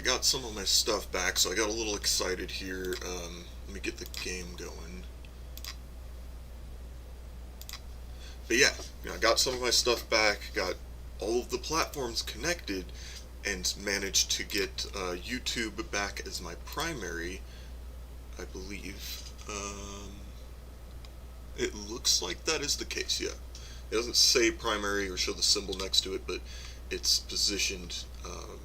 got some of my stuff back, so I got a little excited here. Let me get the game going. But yeah, I got some of my stuff back, got all of the platforms connected, and managed to get YouTube back as my primary, I believe. It looks like that is the case, yeah. It doesn't say primary or show the symbol next to it, but it's positioned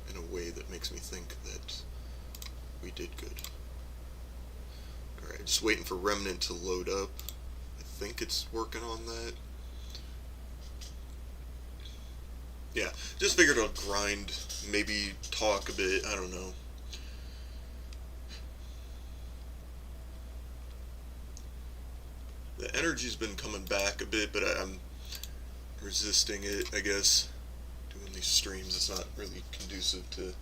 in a way that makes me think that we did good. Alright, just waiting for Remnant to load up. I think it's working on that. Yeah, just figured I'd grind, maybe talk a bit, I don't know. The energy's been coming back a bit, but I'm resisting it, I guess. Doing these streams, it's not really conducive to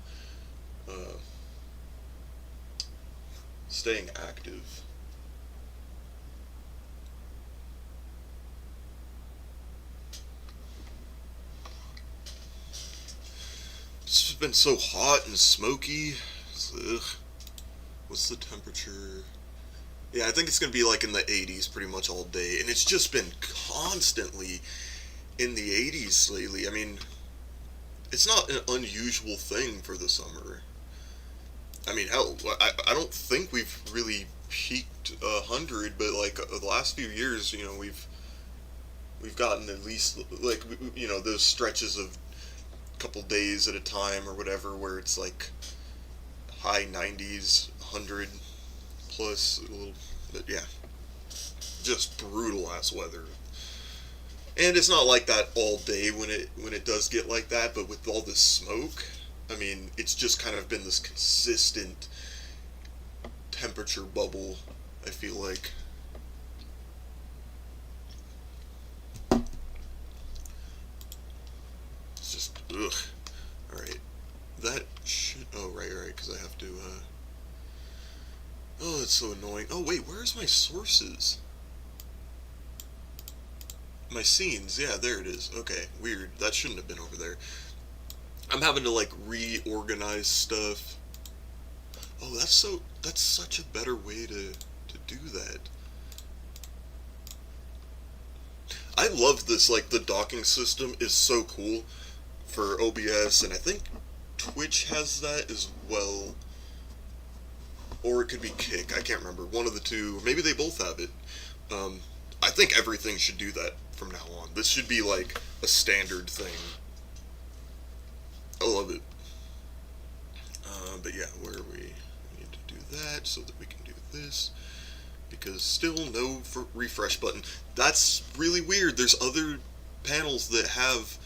staying active. It's just been so hot and smoky. Ugh. What's the temperature? Yeah, I think it's going to be like in the 80s pretty much all day. And it's just been constantly in the 80s lately. I mean, it's not an unusual thing for the summer. I mean, hell, I don't think we've really peaked 100, but like the last few years, you know, we've gotten at least like you know those stretches of a couple days at a time or whatever where it's like high 90s, 100 plus a little, but yeah, just brutal ass weather. And it's not like that all day when it does get like that, but with all this smoke, I mean, it's just kind of been this consistent temperature bubble, I feel like. It's just, ugh. Alright. That should, oh, right, because I have to, oh, that's so annoying. Oh, wait, where's my sources? My scenes, yeah, there it is. Okay, weird. That shouldn't have been over there. I'm having to, like, reorganize stuff. Oh, that's such a better way to do that. I love this, like, the docking system is so cool for OBS, and I think Twitch has that as well. Or it could be Kick, I can't remember. One of the two, maybe they both have it. I think everything should do that from now on. This should be like a standard thing. I love it. But yeah, where are we? We need to do that so that we can do this. Because still no refresh button. That's really weird. There's other panels that have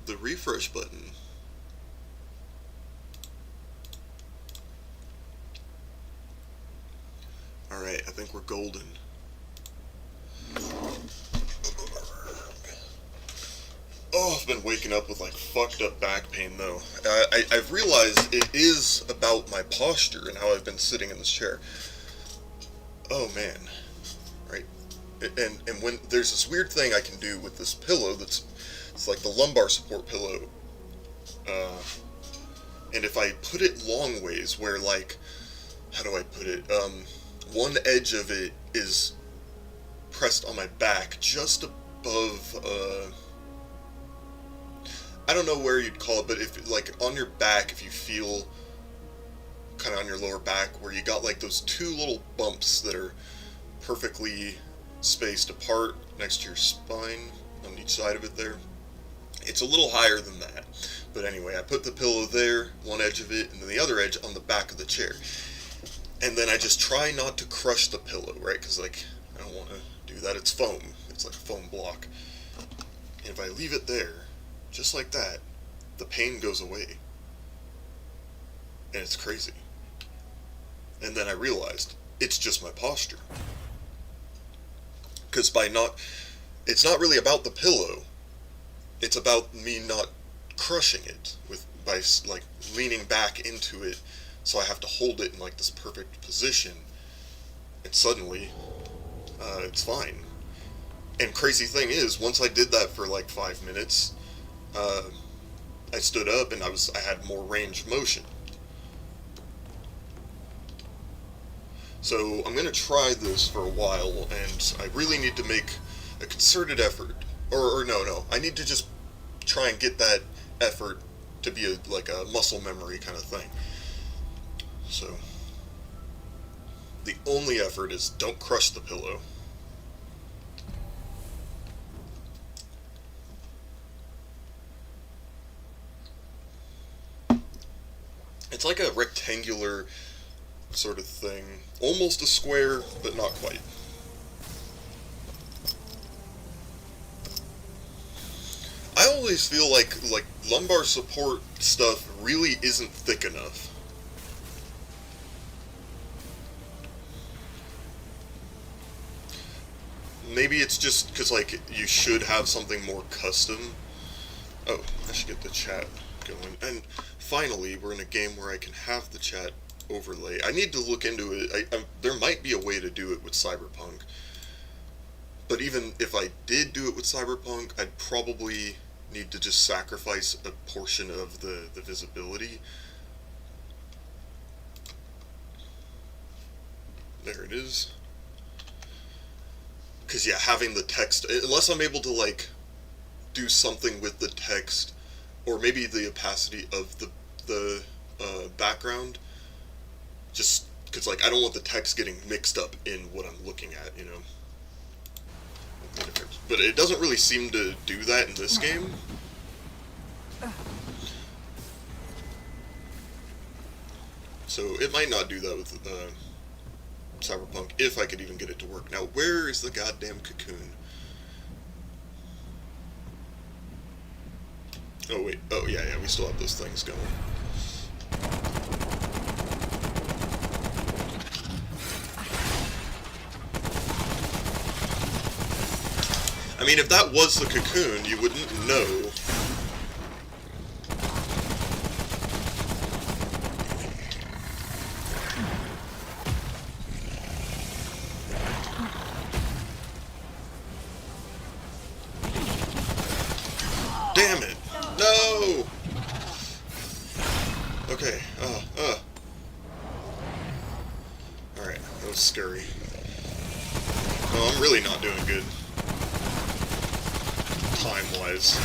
the refresh button. Alright, I think we're golden. Oh, I've been waking up with like fucked up back pain though. I've realized it is about my posture and how I've been sitting in this chair. Oh man. Right. And when there's this weird thing I can do with this pillow it's like the lumbar support pillow. And if I put it long ways where like, how do I put it? One edge of it is pressed on my back just above, I don't know where you'd call it, but if, like, on your back, if you feel kind of on your lower back where you got, like, those two little bumps that are perfectly spaced apart next to your spine on each side of it there. It's a little higher than that. But anyway, I put the pillow there, one edge of it, and then the other edge on the back of the chair. And then I just try not to crush the pillow, right? Because, like, I don't want to do that. It's foam. It's like a foam block. And if I leave it there, just like that, the pain goes away. And it's crazy. And then I realized, it's just my posture. Because it's not really about the pillow. It's about me not crushing it by like leaning back into it. So I have to hold it in like this perfect position, and suddenly, it's fine. And crazy thing is, once I did that for like 5 minutes, I stood up and I had more range of motion. So I'm gonna try this for a while, and I really need to make a concerted effort. Or no, I need to just try and get that effort to be like a muscle memory kind of thing. So the only effort is don't crush the pillow. It's like a rectangular sort of thing. Almost a square, but not quite. I always feel like lumbar support stuff really isn't thick enough. Maybe it's just because, like, you should have something more custom. Oh, I should get the chat going. And finally, we're in a game where I can have the chat overlay. I need to look into it. There might be a way to do it with Cyberpunk. But even if I did do it with Cyberpunk, I'd probably need to just sacrifice a portion of the visibility. There it is. Because, yeah, having the text, unless I'm able to, like, do something with the text, or maybe the opacity of the background, just because, like, I don't want the text getting mixed up in what I'm looking at, you know? But it doesn't really seem to do that in this game. So it might not do that with Cyberpunk, if I could even get it to work. Now, where is the goddamn cocoon? Oh, wait. Oh, yeah, we still have those things going. I mean, if that was the cocoon, you wouldn't know. Damn it! No! Okay, Alright, that was scary. Oh, I'm really not doing good. Time-wise.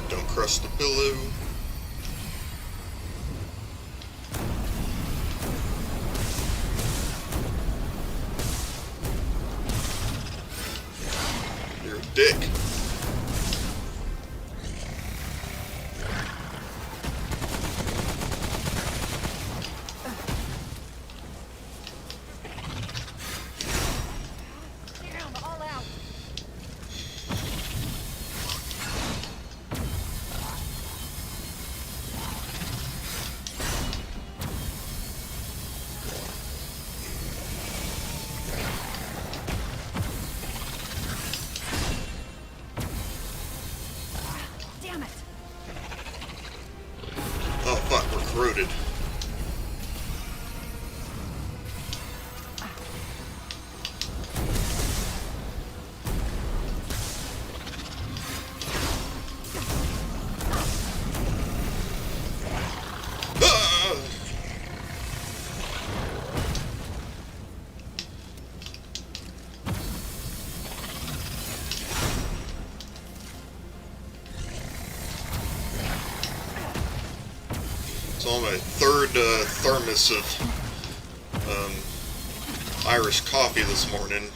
Don't crush the pillow. You're a dick. Oh fuck, we're corroded. Ah! It's on my third thermos of Irish coffee this morning.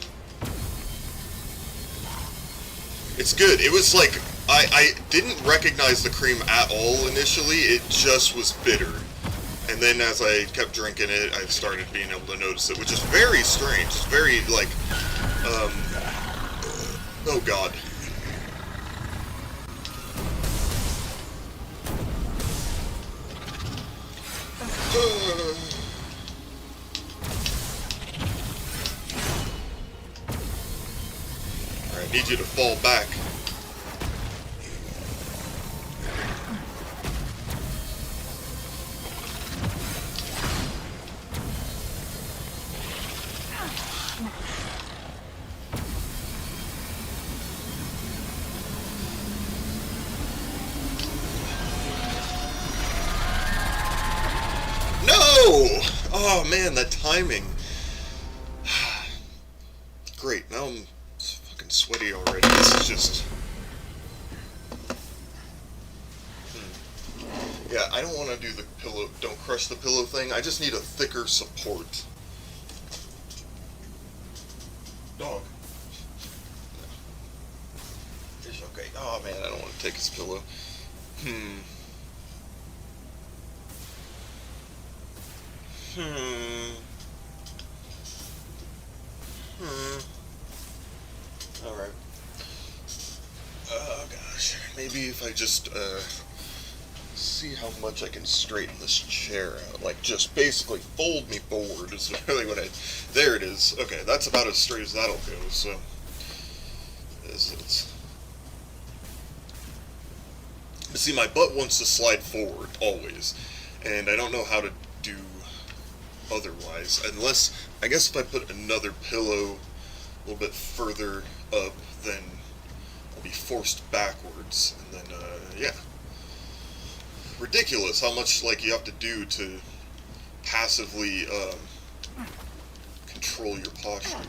It's good. It was like, I didn't recognize the cream at all initially. It just was bitter. And then as I kept drinking it, I started being able to notice it, which is very strange. It's very, like, oh god. Alright, I need you to fall back. man, that timing. Great, now I'm fucking sweaty already. This is just... Yeah, I don't want to do the pillow, don't crush the pillow thing. I just need a thicker support. Dog. It's okay. Oh man, I don't want to take his pillow. Hmm. Alright. Oh gosh. Maybe if I just, see how much I can straighten this chair out. Like, just basically fold me forward is really what I... There it is. Okay, that's about as straight as that'll go, so... It's... See, my butt wants to slide forward, always. And I don't know how to do otherwise. Unless, I guess if I put another pillow a little bit further up, then I'll be forced backwards. And then, yeah. Ridiculous how much, like, you have to do to passively, control your posture.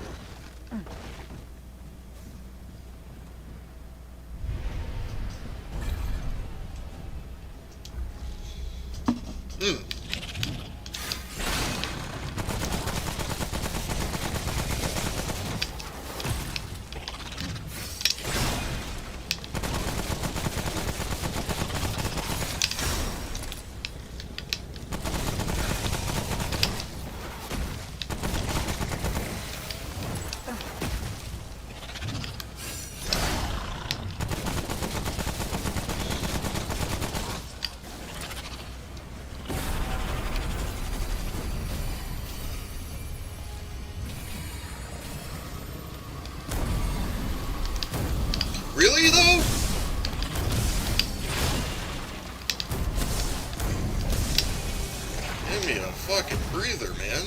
Really, though? Give me a fucking breather, man.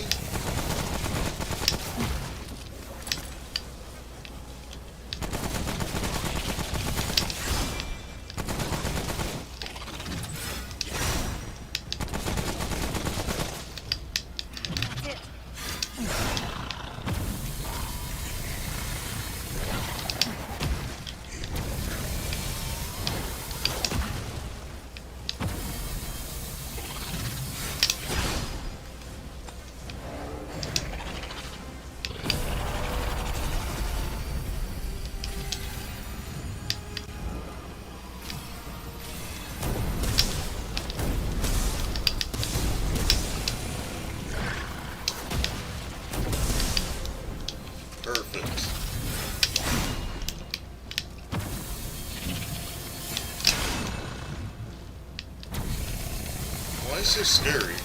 Perfect. Why is so scary?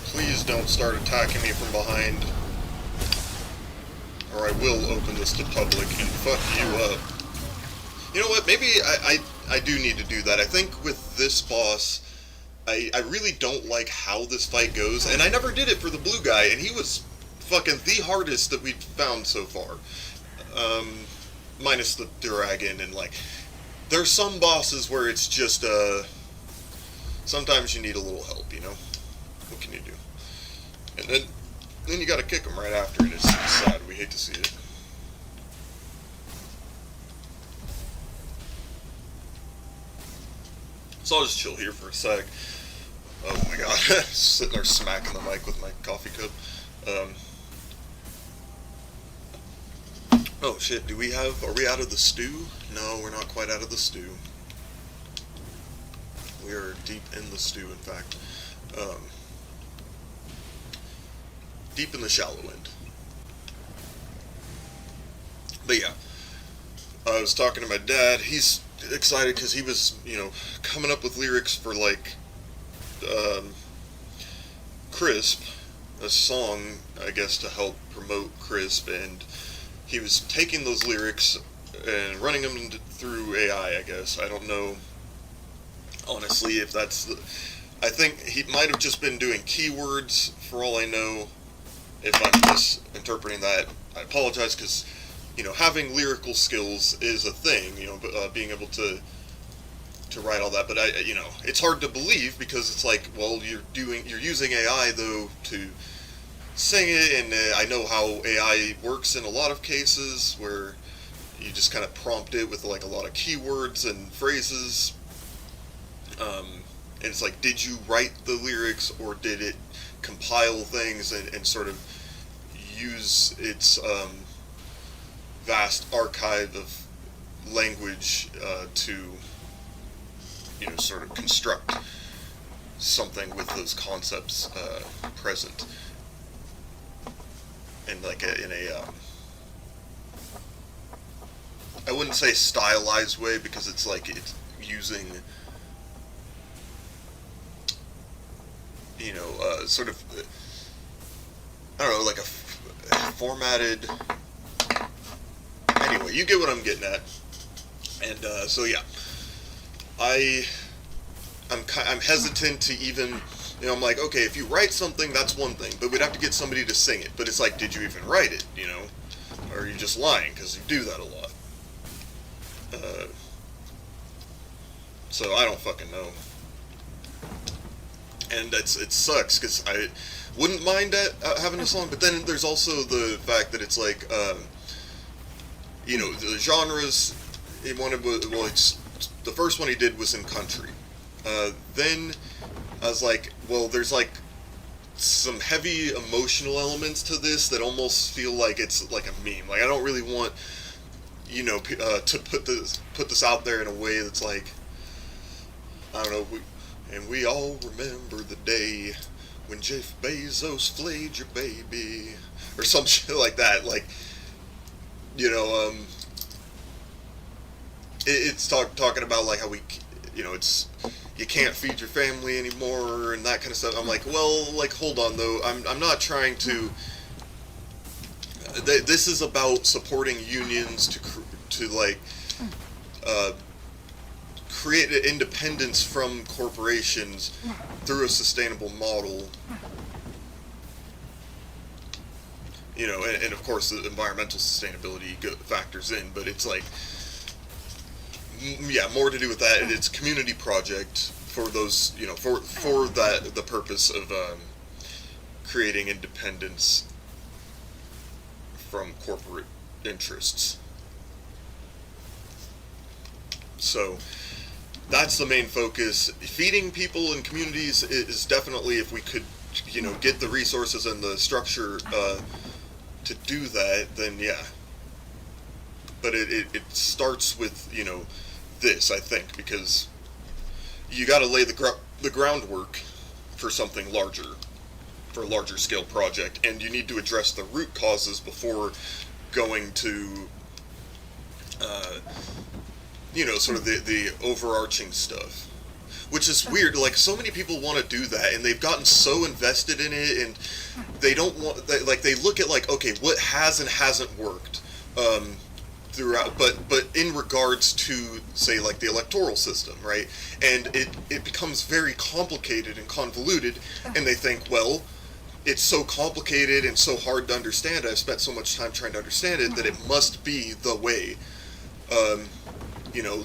Please don't start attacking me from behind, or I will open this to public and fuck you up. You know what, maybe I do need to do that. I think with this boss, I really don't like how this fight goes, and I never did it for the blue guy, and he was fucking the hardest that we've found so far. Minus the dragon, and like, there's some bosses where it's just, sometimes you need a little help, you know? What can you do? And then you gotta kick them right after, and it's sad. We hate to see it. So I'll just chill here for a sec. Oh my god, sitting there smacking the mic with my coffee cup. Oh shit, are we out of the stew? No, we're not quite out of the stew. We are deep in the stew, in fact. Deep in the shallow end. But yeah, I was talking to my dad. He's excited because he was, you know, coming up with lyrics for, like, Crisp, a song, I guess, to help promote Crisp, and he was taking those lyrics and running them through AI, I guess. I don't know, honestly, if that's the... I think he might have just been doing keywords, for all I know. If I'm misinterpreting that, I apologize, because, having lyrical skills is a thing, being able to write all that, but it's hard to believe, because it's like, well, you're using AI, though, to sing it, and I know how AI works in a lot of cases, where you just kind of prompt it with, like, a lot of keywords and phrases, and it's like, did you write the lyrics, or did it compile things and sort of use its vast archive of language to sort of construct something with those concepts present, and like in a I wouldn't say stylized way, because it's like it's using sort of, I don't know, like a formatted. Anyway, you get what I'm getting at, and so yeah. I'm hesitant to even, I'm like, okay, if you write something, that's one thing, but we'd have to get somebody to sing it. But it's like, did you even write it, Or are you just lying, because you do that a lot? So I don't fucking know. And it sucks, because I wouldn't mind having a song, but then there's also the fact that it's like, the genres he wanted, it's the first one he did was in country. Then I was like, well, there's like some heavy emotional elements to this that almost feel like it's like a meme. Like, I don't really want, to put this out there in a way that's like, I don't know, we all remember the day when Jeff Bezos flayed your baby, or some shit like that. Like, it's talking about like how it's, you can't feed your family anymore and that kind of stuff. I'm like, well, like, hold on though. I'm not trying to. This is about supporting unions to like create independence from corporations through a sustainable model. And of course the environmental sustainability factors in, but it's like, yeah, more to do with that. It's a community project for those, for the purpose of creating independence from corporate interests. So that's the main focus. Feeding people in communities is definitely, if we could, get the resources and the structure to do that, then yeah. But it starts with, this, I think, because you got to lay the groundwork for something larger, for a larger scale project, and you need to address the root causes before going to, sort of the overarching stuff. Which is weird, like, so many people want to do that, and they've gotten so invested in it, and they don't want, they look at, like, okay, what has and hasn't worked, throughout, but in regards to, say, like, the electoral system, right? And it becomes very complicated and convoluted, and they think, well, it's so complicated and so hard to understand, I've spent so much time trying to understand it, that it must be the way.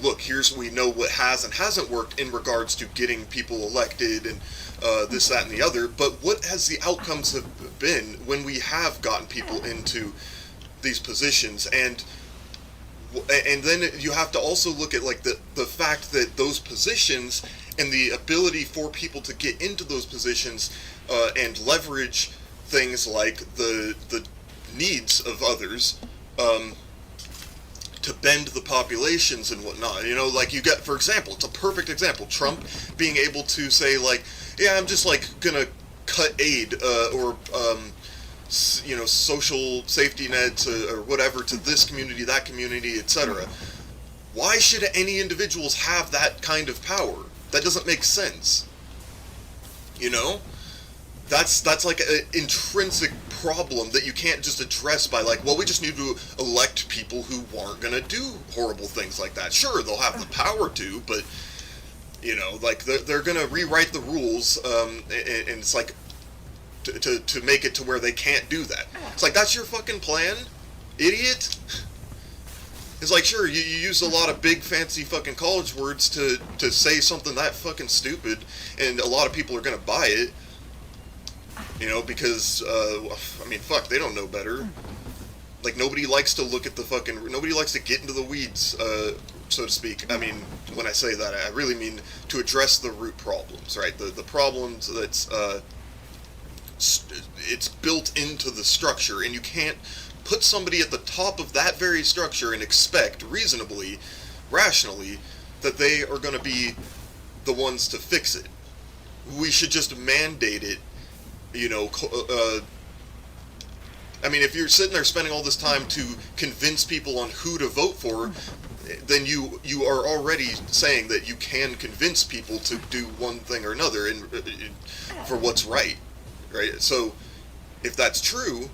Look, we know what has and hasn't worked in regards to getting people elected and this, that, and the other, but what has the outcomes have been when we have gotten people into these positions? And then you have to also look at, like, the fact that those positions and the ability for people to get into those positions and leverage things like the needs of others, to bend the populations and whatnot. Like, you get, for example, it's a perfect example, Trump being able to say, like, yeah, I'm just, like, gonna cut aid, or, social safety nets, or whatever, to this community, that community, etc. Why should any individuals have that kind of power? That doesn't make sense. That's like an intrinsic problem that you can't just address by like, well, we just need to elect people who aren't gonna do horrible things like that. Sure, they'll have the power to, but you know, like they're gonna rewrite the rules, and it's like to make it to where they can't do that. It's like, that's your fucking plan, idiot. It's like, sure, you use a lot of big fancy fucking college words to say something that fucking stupid, and a lot of people are gonna buy it. You know, because, I mean, fuck, they don't know better. Like, nobody likes to look at the fucking, nobody likes to get into the weeds, so to speak. I mean, when I say that, I really mean to address the root problems, right? The problems that's, it's built into the structure, and you can't put somebody at the top of that very structure and expect, reasonably, rationally, that they are going to be the ones to fix it. We should just mandate it. You know, I mean, if you're sitting there spending all this time to convince people on who to vote for, then you are already saying that you can convince people to do one thing or another and for what's right, right? So, if that's true,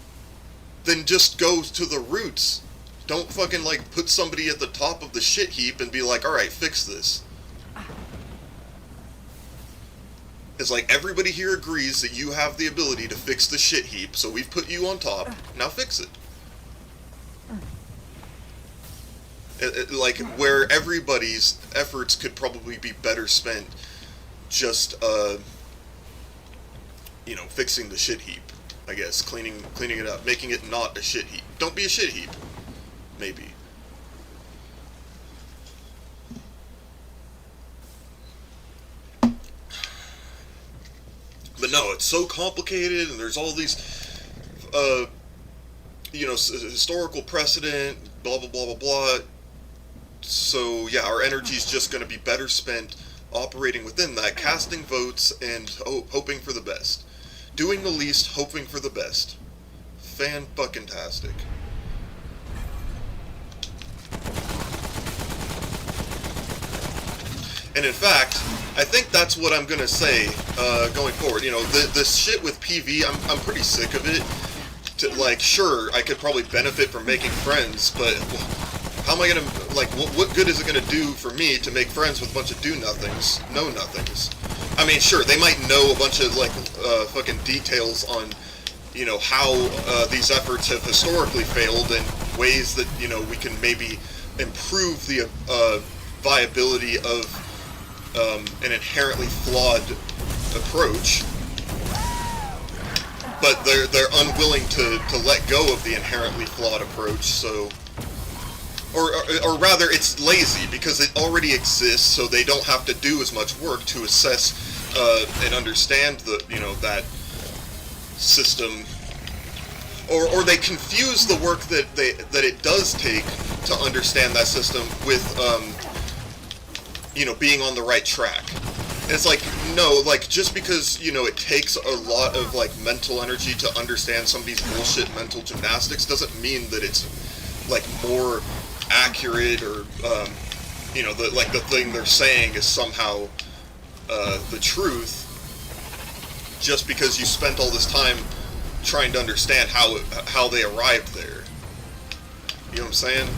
then just go to the roots. Don't fucking, like, put somebody at the top of the shit heap and be like, alright, fix this. It's like, everybody here agrees that you have the ability to fix the shit heap, so we've put you on top, now fix it. Like, where everybody's efforts could probably be better spent just, you know, fixing the shit heap, I guess. Cleaning it up, making it not a shit heap. Don't be a shit heap. Maybe. But no, it's so complicated, and there's all these, you know, historical precedent, blah, blah, blah, blah, blah. So, yeah, our energy's just going to be better spent operating within that, casting votes, and hoping for the best. Doing the least, hoping for the best. Fan-fucking-tastic. And in fact, I think that's what I'm gonna say going forward. You know, this shit with PV, I'm pretty sick of it. Like, sure, I could probably benefit from making friends, but how am I gonna, like, what good is it gonna do for me to make friends with a bunch of do-nothings, know-nothings? I mean, sure, they might know a bunch of, like, fucking details on, you know, how these efforts have historically failed and ways that, you know, we can maybe improve the viability of an inherently flawed approach, but they're unwilling to let go of the inherently flawed approach. So, or rather, it's lazy because it already exists, so they don't have to do as much work to assess and understand the, you know, that system, or they confuse the work that it does take to understand that system with you know, being on the right track. And it's like, no, like, just because, you know, it takes a lot of, like, mental energy to understand some of these bullshit mental gymnastics doesn't mean that it's, like, more accurate or, you know, the thing they're saying is somehow the truth, just because you spent all this time trying to understand how they arrived there. You know what I'm saying?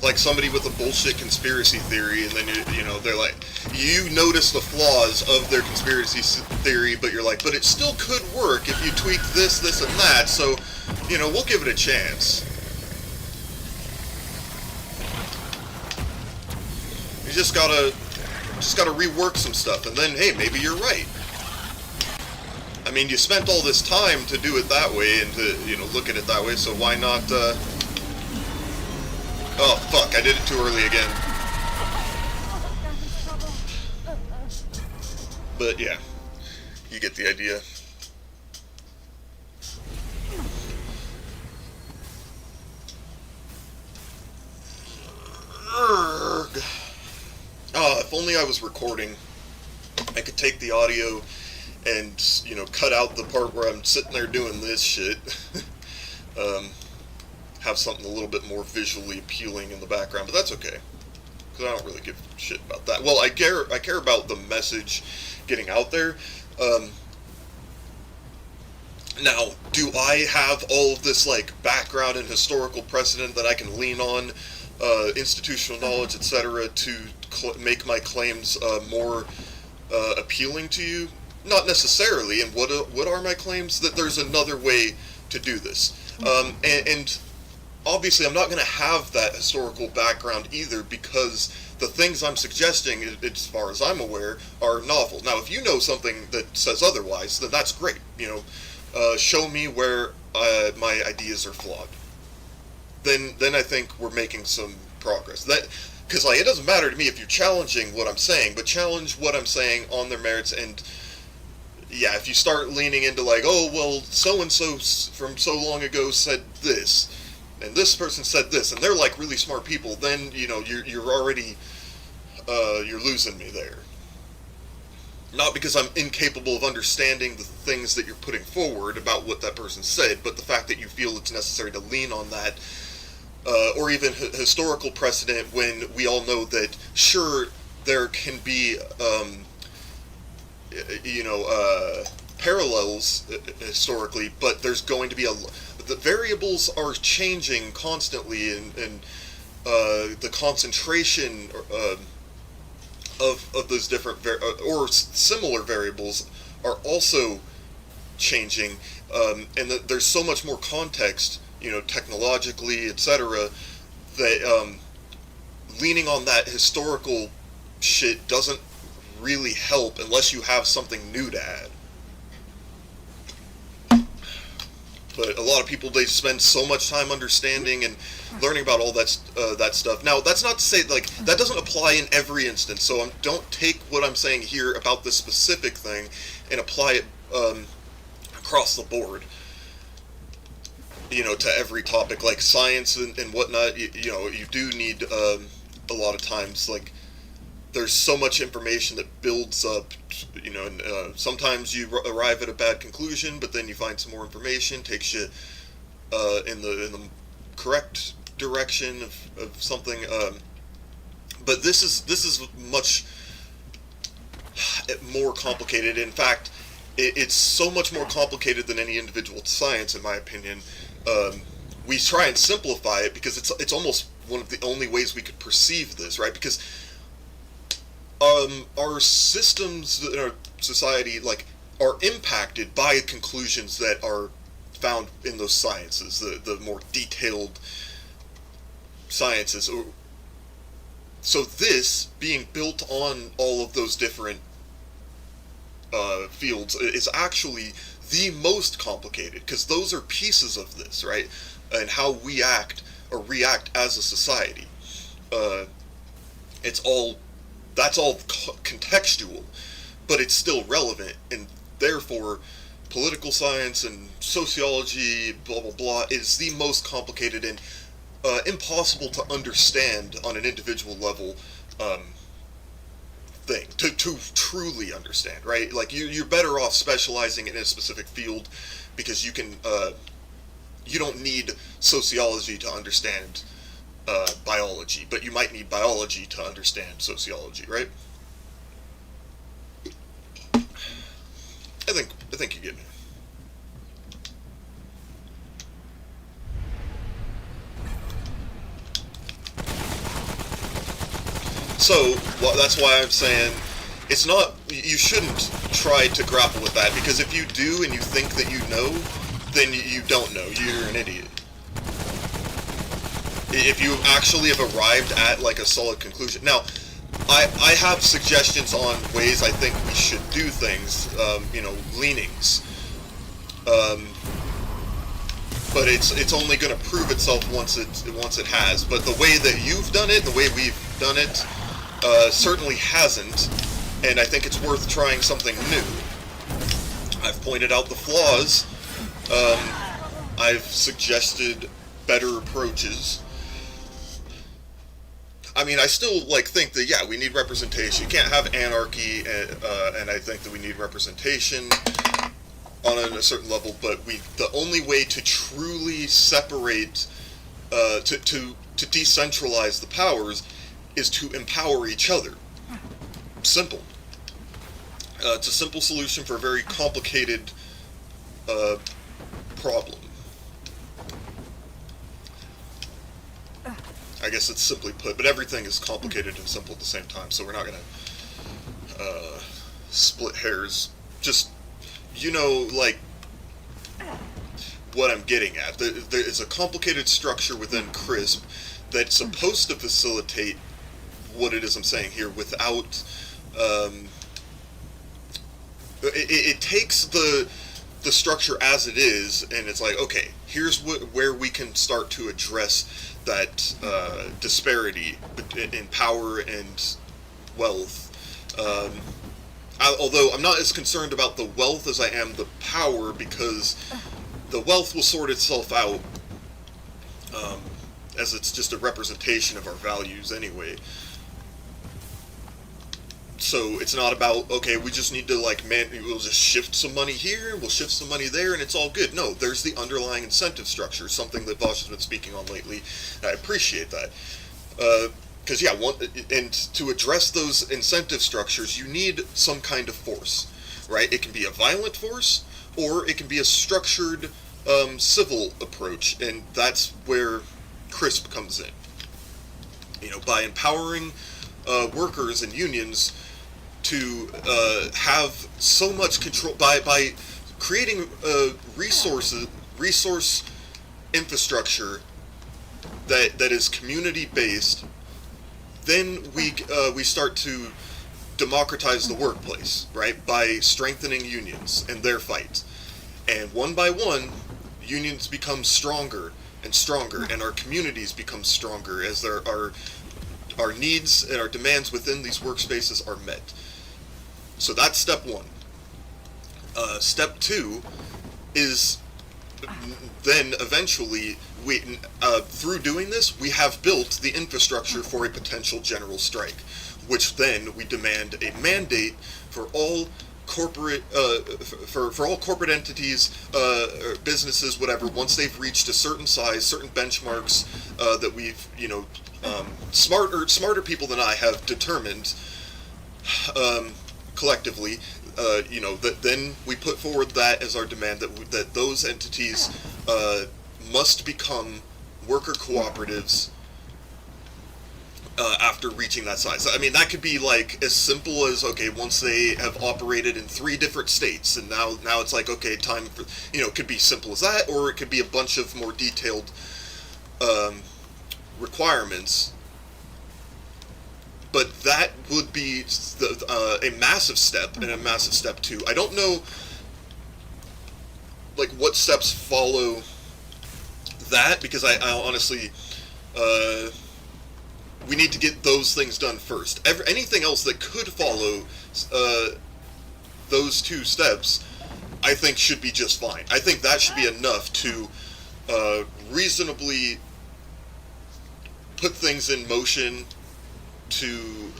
Like somebody with a bullshit conspiracy theory, and then you know, they're like, you notice the flaws of their conspiracy theory, but you're like, but it still could work if you tweak this, this, and that, so, you know, we'll give it a chance. You just gotta rework some stuff, and then, hey, maybe you're right. I mean, you spent all this time to do it that way, and to, you know, look at it that way, so why not, oh, fuck, I did it too early again. But, yeah, you get the idea. Urgh. Oh, if only I was recording, I could take the audio and, you know, cut out the part where I'm sitting there doing this shit. have something a little bit more visually appealing in the background, but that's okay, because I don't really give a shit about that. Well, I care about the message getting out there. Now, do I have all of this like background and historical precedent that I can lean on, institutional knowledge, etc., to make my claims more appealing to you? Not necessarily. And what are my claims? That there's another way to do this. And obviously, I'm not going to have that historical background either, because the things I'm suggesting, as far as I'm aware, are novel. Now, if you know something that says otherwise, then that's great. Show me where my ideas are flawed. Then I think we're making some progress. Because it doesn't matter to me if you're challenging what I'm saying, but challenge what I'm saying on their merits. And yeah, if you start leaning into like, oh well, so and so from so long ago said this, and this person said this, and they're like really smart people, then you're already you're losing me there. Not because I'm incapable of understanding the things that you're putting forward about what that person said, but the fact that you feel it's necessary to lean on that, or even historical precedent, when we all know that, sure, there can be, parallels historically, but there's going to be the variables are changing constantly, and the concentration of those different or similar variables are also changing, and there's so much more context, technologically, etc., that leaning on that historical shit doesn't really help unless you have something new to add. But a lot of people, they spend so much time understanding and learning about all that stuff. Now, that's not to say like that doesn't apply in every instance. So don't take what I'm saying here about this specific thing and apply it across the board. To every topic, like science and whatnot. You do need a lot of times, like, there's so much information that builds up, and sometimes you arrive at a bad conclusion, but then you find some more information, takes you in the correct direction of something. But this is much more complicated. In fact, it's so much more complicated than any individual science, in my opinion. We try and simplify it because it's almost one of the only ways we could perceive this, right? Because our systems in our society, like, are impacted by conclusions that are found in those sciences, the more detailed sciences. So this, being built on all of those different fields, is actually the most complicated, because those are pieces of this, right? And how we act or react as a society. That's all contextual, but it's still relevant, and therefore political science and sociology, blah blah blah, is the most complicated and impossible to understand on an individual level thing, to truly understand, right? Like, you're better off specializing in a specific field, because you don't need sociology to understand biology, but you might need biology to understand sociology, right? I think you get me. So that's why I'm saying you shouldn't try to grapple with that, because if you do and you think that you know, then you don't know. You're an idiot. If you actually have arrived at like a solid conclusion. Now, I have suggestions on ways I think we should do things, leanings. But it's only going to prove itself once it has. But the way that you've done it, the way we've done it, certainly hasn't, and I think it's worth trying something new. I've pointed out the flaws. I've suggested better approaches. I mean, I still think that, yeah, we need representation. You can't have anarchy, and I think that we need representation on a certain level, but the only way to truly separate to decentralize the powers is to empower each other. Simple. It's a simple solution for a very complicated problem. I guess it's simply put, but everything is complicated and simple at the same time, so we're not going to split hairs. Just, like, what I'm getting at. There is a complicated structure within CRISP that's supposed to facilitate what it is I'm saying here without... It takes the structure as it is, and it's like, okay, here's where we can start to address that disparity in power and wealth. Although I'm not as concerned about the wealth as I am the power, because the wealth will sort itself out, as it's just a representation of our values anyway. So it's not about, okay, we just need to, like, we'll just shift some money here, we'll shift some money there, and it's all good. No, there's the underlying incentive structure, something that Bosch has been speaking on lately. I appreciate that. Because, and to address those incentive structures, you need some kind of force, right? It can be a violent force, or it can be a structured civil approach, and that's where CRISP comes in. By empowering workers and unions to have so much control, by creating resource infrastructure that is community based, then we start to democratize the workplace, right? By strengthening unions and their fight. And one by one, unions become stronger and stronger, and our communities become stronger as our needs and our demands within these workspaces are met. So that's step one. Step two is then eventually, through doing this, we have built the infrastructure for a potential general strike, which then we demand a mandate for all corporate for all corporate entities, or businesses, whatever, once they've reached a certain size, certain benchmarks that we've, smarter people than I have determined collectively, that then we put forward that as our demand, that those entities must become worker cooperatives after reaching that size. I mean, that could be like as simple as, okay, once they have operated in 3 different states, and now it's like, okay, time for, it could be simple as that, or it could be a bunch of more detailed requirements. But that would be a massive step, and a massive step too. I don't know, like, what steps follow that, because I honestly, we need to get those things done first. Anything else that could follow those 2 steps, I think should be just fine. I think that should be enough to reasonably put things in motion to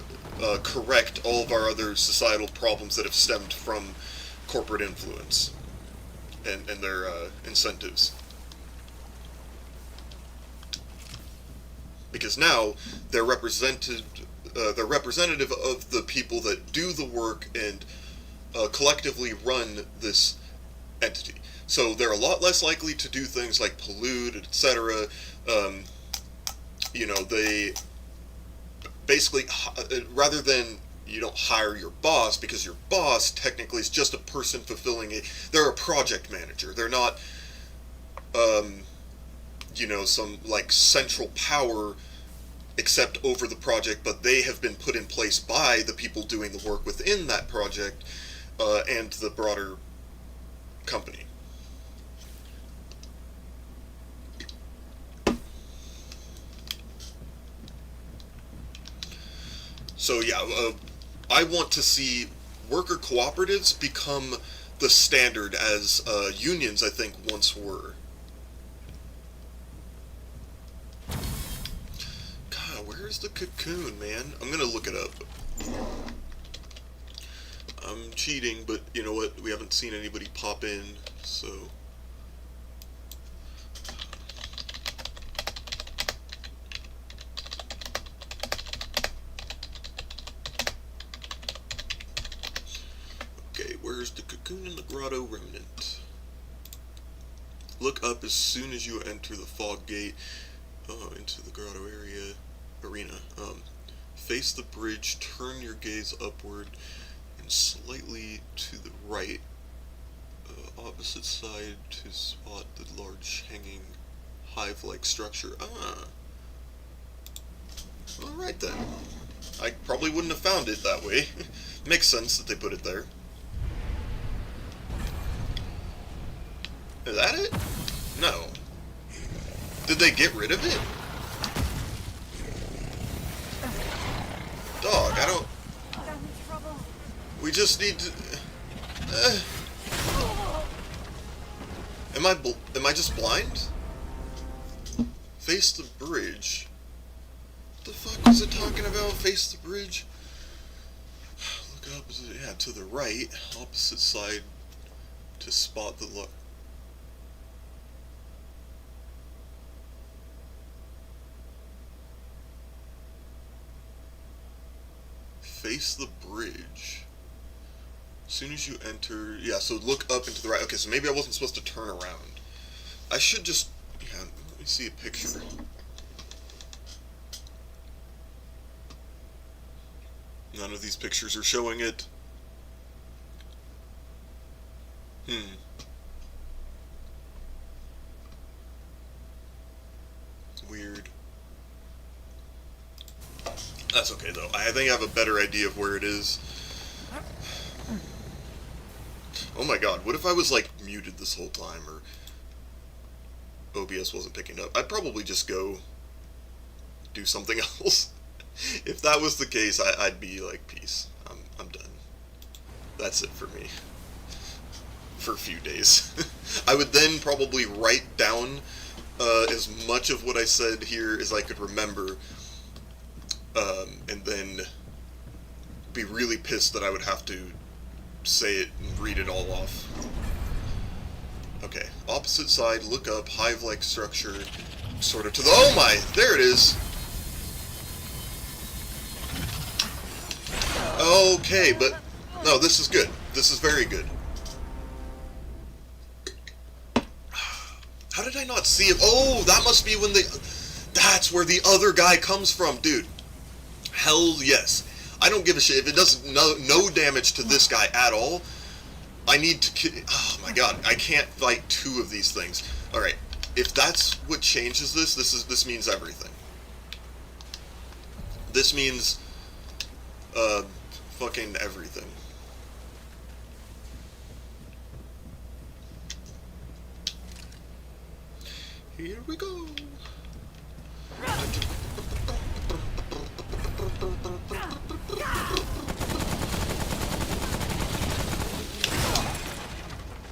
correct all of our other societal problems that have stemmed from corporate influence and their incentives. Because now they're representative of the people that do the work and collectively run this entity. So they're a lot less likely to do things like pollute, etc. They basically, rather than, you don't hire your boss, because your boss technically is just a person fulfilling they're a project manager. They're not, some, like, central power except over the project, but they have been put in place by the people doing the work within that project and the broader company. So yeah, I want to see worker cooperatives become the standard, as unions, I think, once were. God, where's the cocoon, man? I'm gonna look it up. I'm cheating, but you know what? We haven't seen anybody pop in, so... Where's the cocoon in the grotto remnant? Look up as soon as you enter the fog gate into the grotto arena. Face the bridge, turn your gaze upward, and slightly to the right, opposite side to spot the large hanging hive-like structure. Alright then. I probably wouldn't have found it that way. Makes sense that they put it there. Is that it? No. Did they get rid of it? Dog, I don't... We just need to... Am I just blind? Face the bridge. What the fuck was it talking about? Face the bridge? Look up, yeah, to the right, opposite side to spot the look. Face the bridge. As soon as you enter, yeah, so look up and to the right. Okay, so maybe I wasn't supposed to turn around. I should just, yeah, let me see a picture. None of these pictures are showing it. Weird. That's okay though. I think I have a better idea of where it is. Oh my god, what if I was like muted this whole time or OBS wasn't picking up? I'd probably just go do something else. If that was the case, I'd be like, peace. I'm done. That's it for me. For a few days. I would then probably write down as much of what I said here as I could remember, and then be really pissed that I would have to say it and read it all off. Okay, opposite side, look up, hive-like structure, sort of to the... Oh my! There it is! Okay, but... No, this is good. This is very good. How did I not see it? Oh, that must be when the... That's where the other guy comes from, dude. Hell yes. I don't give a shit. If it does no damage to this guy at all, I need to... Oh my god, I can't fight two of these things. Alright, if that's what changes this means everything. This means... fucking everything. Here we go.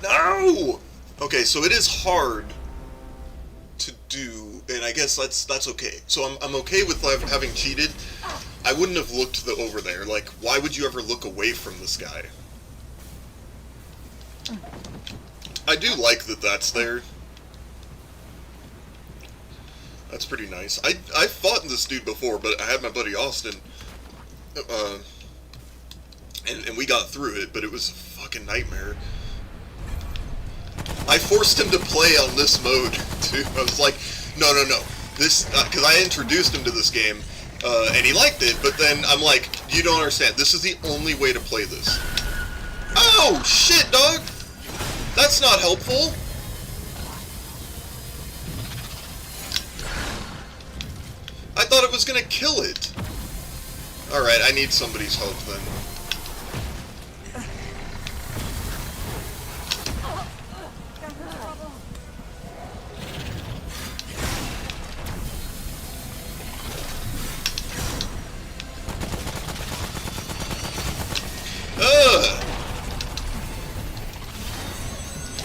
No! Okay, so it is hard to do, and I guess that's okay. So I'm okay with having cheated. I wouldn't have looked over there. Like, why would you ever look away from this guy? I do like that that's there. That's pretty nice. I fought this dude before, but I had my buddy Austin, and we got through it, but it was a fucking nightmare. I forced him to play on this mode, too. I was like, no, this, because I introduced him to this game, and he liked it, but then I'm like, you don't understand, this is the only way to play this. Oh, shit, dog! That's not helpful! I thought it was gonna kill it! Alright, I need somebody's help then.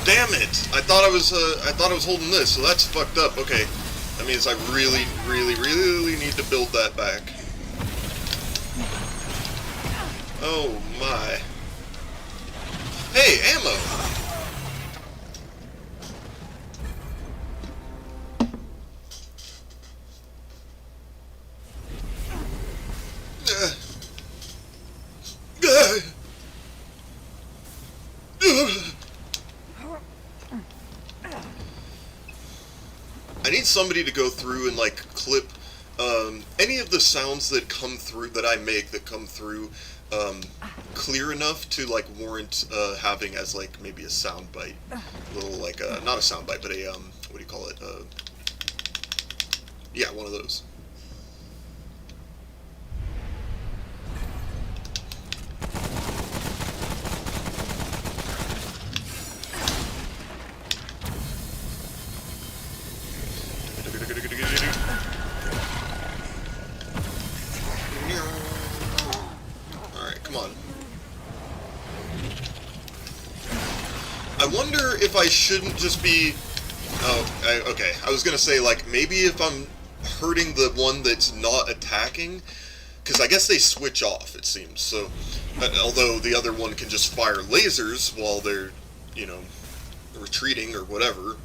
Damn it! I thought I was holding this, so that's fucked up. Okay, that means I really need to build that back. Oh my! Hey, ammo! need somebody to go through and like clip any of the sounds that come through that I make that come through clear enough to like warrant having as like maybe a sound bite, little like not a sound bite, but a what do you call it? Yeah, one of those. Alright, come on. I wonder if I shouldn't just be... Oh, okay. I was gonna say, like, maybe if I'm hurting the one that's not attacking, because I guess they switch off, it seems, so... although the other one can just fire lasers while they're, you know, retreating or whatever.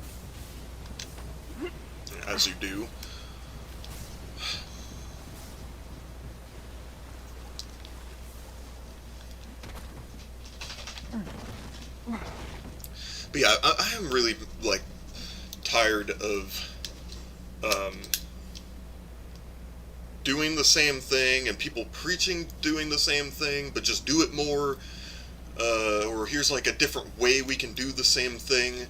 As you do. But yeah, I am really, like, tired of doing the same thing and people preaching doing the same thing, but just do it more, or here's like a different way we can do the same thing,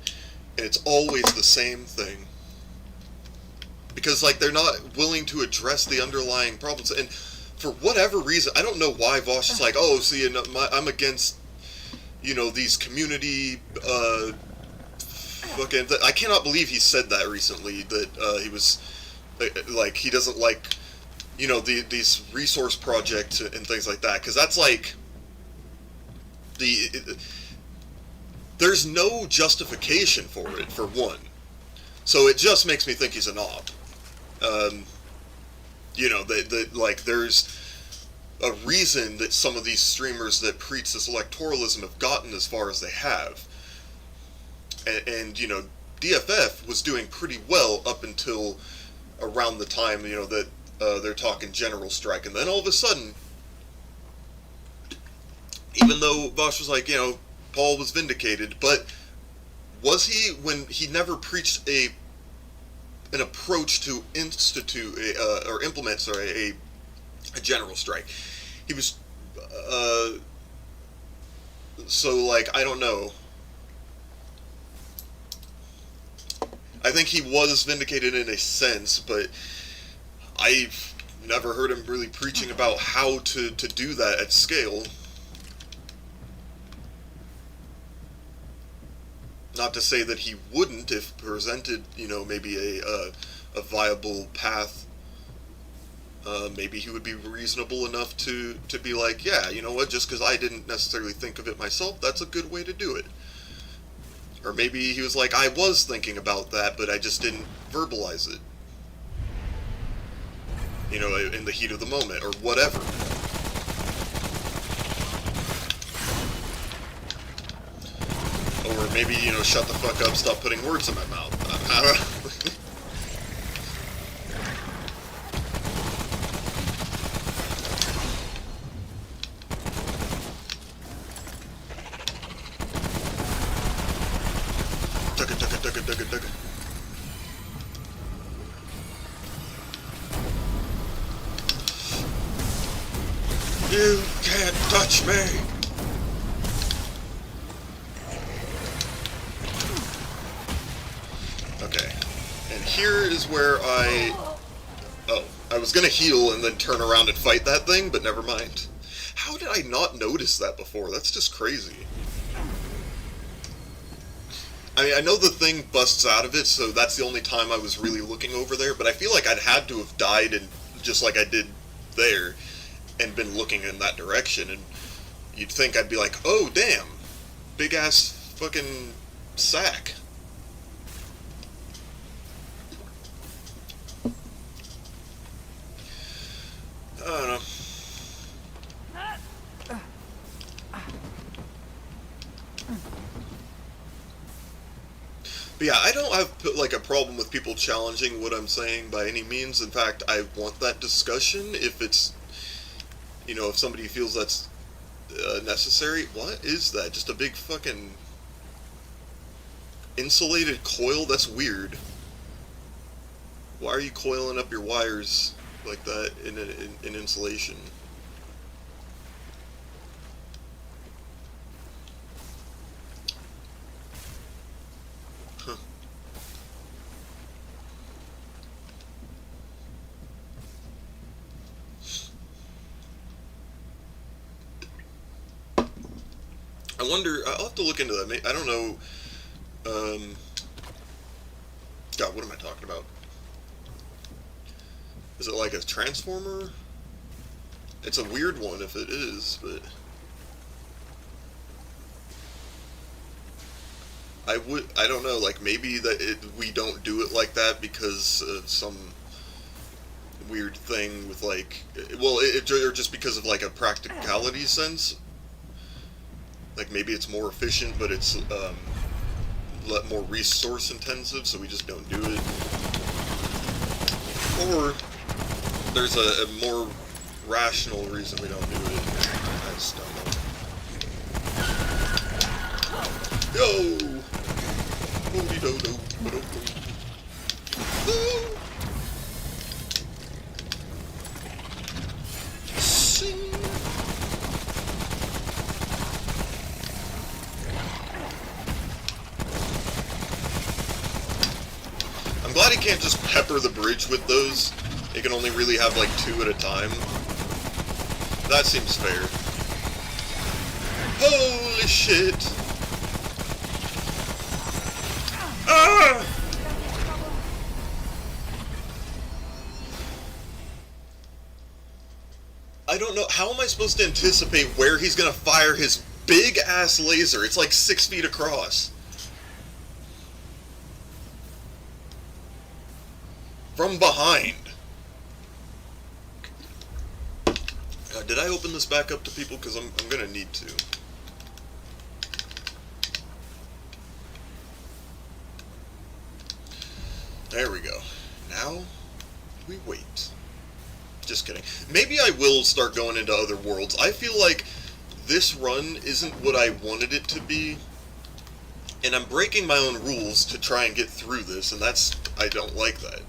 and it's always the same thing. Because, like, they're not willing to address the underlying problems, and for whatever reason, I don't know why Vosh is like, oh, see, I'm against, you know, these community, fucking, I cannot believe he said that recently, that, he was, like, he doesn't like, you know, these resource projects and things like that, because that's, like, there's no justification for it, for one. So it just makes me think he's an op. You know, like, there's a reason that some of these streamers that preach this electoralism have gotten as far as they have. And you know, DFF was doing pretty well up until around the time, you know, that they're talking general strike. And then all of a sudden, even though Vosh was like, you know, Paul was vindicated, but was he, when he never preached an approach to institute or implement, sorry, a general strike? He was so, like, I don't know. I think he was vindicated in a sense, but I've never heard him really preaching about how to do that at scale. Not to say that he wouldn't if presented, you know, maybe a viable path. Maybe he would be reasonable enough to be like, yeah, you know what, just because I didn't necessarily think of it myself, that's a good way to do it. Or maybe he was like, I was thinking about that, but I just didn't verbalize it. You know, in the heat of the moment, or whatever. Or maybe, you know, shut the fuck up, stop putting words in my mouth. I don't know. Dugga. You can't touch me! Okay. And here is where I was gonna heal and then turn around and fight that thing, but never mind. How did I not notice that before? That's just crazy. I mean, I know the thing busts out of it, so that's the only time I was really looking over there, but I feel like I'd had to have died, and just like I did there, and been looking in that direction, and you'd think I'd be like, oh, damn, big-ass fucking sack. I don't know. But yeah, I don't have, like, a problem with people challenging what I'm saying by any means. In fact, I want that discussion if it's, you know, if somebody feels that's necessary. What is that? Just a big fucking insulated coil? That's weird. Why are you coiling up your wires like that in insulation? Huh. I wonder, I'll have to look into that. I don't know. God, what am I talking about? Is it like a transformer? It's a weird one if it is, but I don't know, like maybe we don't do it like that because of some weird thing with like, well, or just because of like a practicality sense. Like maybe it's more efficient, but it's more resource intensive, so we just don't do it. Or there's a more rational reason we don't do it. I just don't know. Yo! Holy do do do do. Sing. I'm glad he can't just pepper the bridge with those. He can only really have like 2 at a time. That seems fair. Holy shit! Ah! I don't know. How am I supposed to anticipate where he's gonna fire his big ass laser? It's like 6 feet across. From behind. Did I open this back up to people? Because I'm gonna need to. There we go. Now, we wait. Just kidding. Maybe I will start going into other worlds. I feel like this run isn't what I wanted it to be. And I'm breaking my own rules to try and get through this, and I don't like that.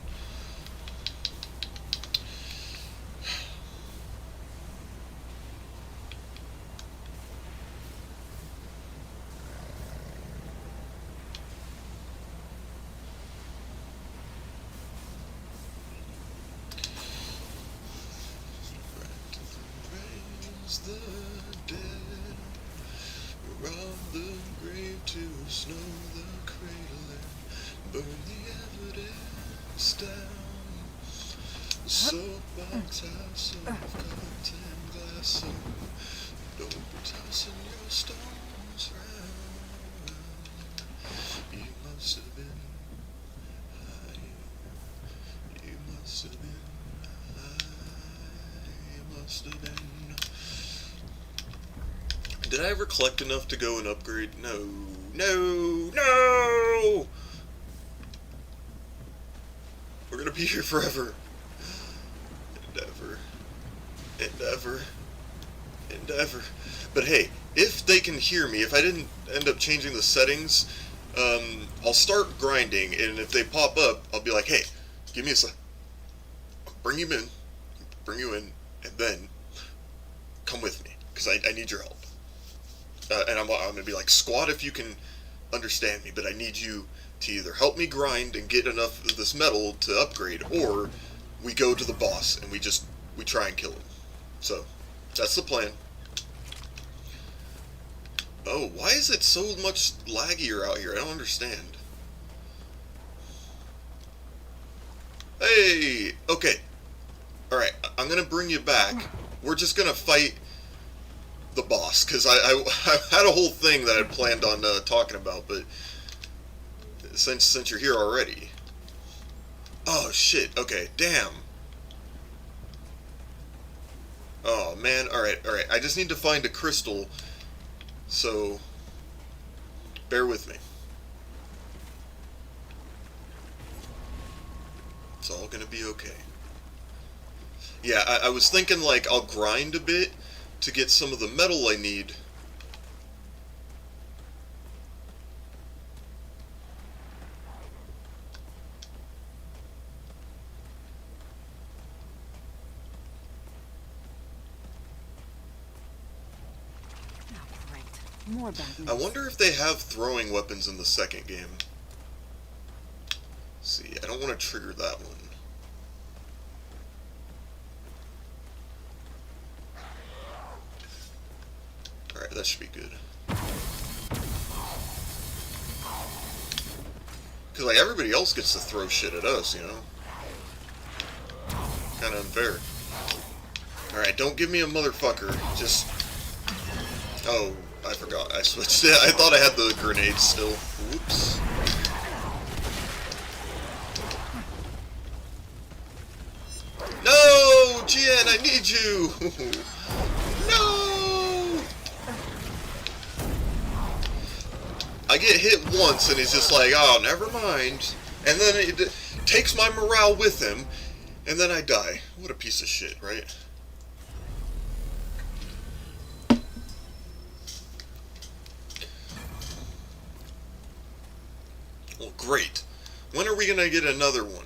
The dead, rob the grave to snow the cradle and burn the evidence down. The soapbox house of cotton glass, so don't be tossing your stones round. You must have been high. You must have been high. You must have been. Did I ever collect enough to go and upgrade? No. No! No! We're gonna be here forever. And ever. And ever. And ever. But hey, if they can hear me, if I didn't end up changing the settings, I'll start grinding, and if they pop up, I'll be like, hey, give me a sec. Bring you in, and then come with me, because I need your help. And I'm going to be like, squad if you can understand me, but I need you to either help me grind and get enough of this metal to upgrade, or we go to the boss and we try and kill him. So, that's the plan. Oh, why is it so much laggier out here? I don't understand. Hey! Okay. Alright, I'm going to bring you back. We're just going to fight the boss, because I had a whole thing that I planned on talking about, but since you're here already. Oh shit, okay, damn. Oh man, alright, I just need to find a crystal, so bear with me. It's all gonna be okay. Yeah, I was thinking like I'll grind a bit to get some of the metal I need. More bad news. I wonder if they have throwing weapons in the second game. Let's see, I don't want to trigger that one. Alright, that should be good. Because, like, everybody else gets to throw shit at us, you know? Kind of unfair. Alright, don't give me a motherfucker. Just... Oh, I forgot. I switched it. I thought I had the grenade still. Whoops. No! Jian, I need you! No! I get hit once and he's just like, oh, never mind. And then it takes my morale with him, and then I die. What a piece of shit, right? Well, great. When are we gonna get another one?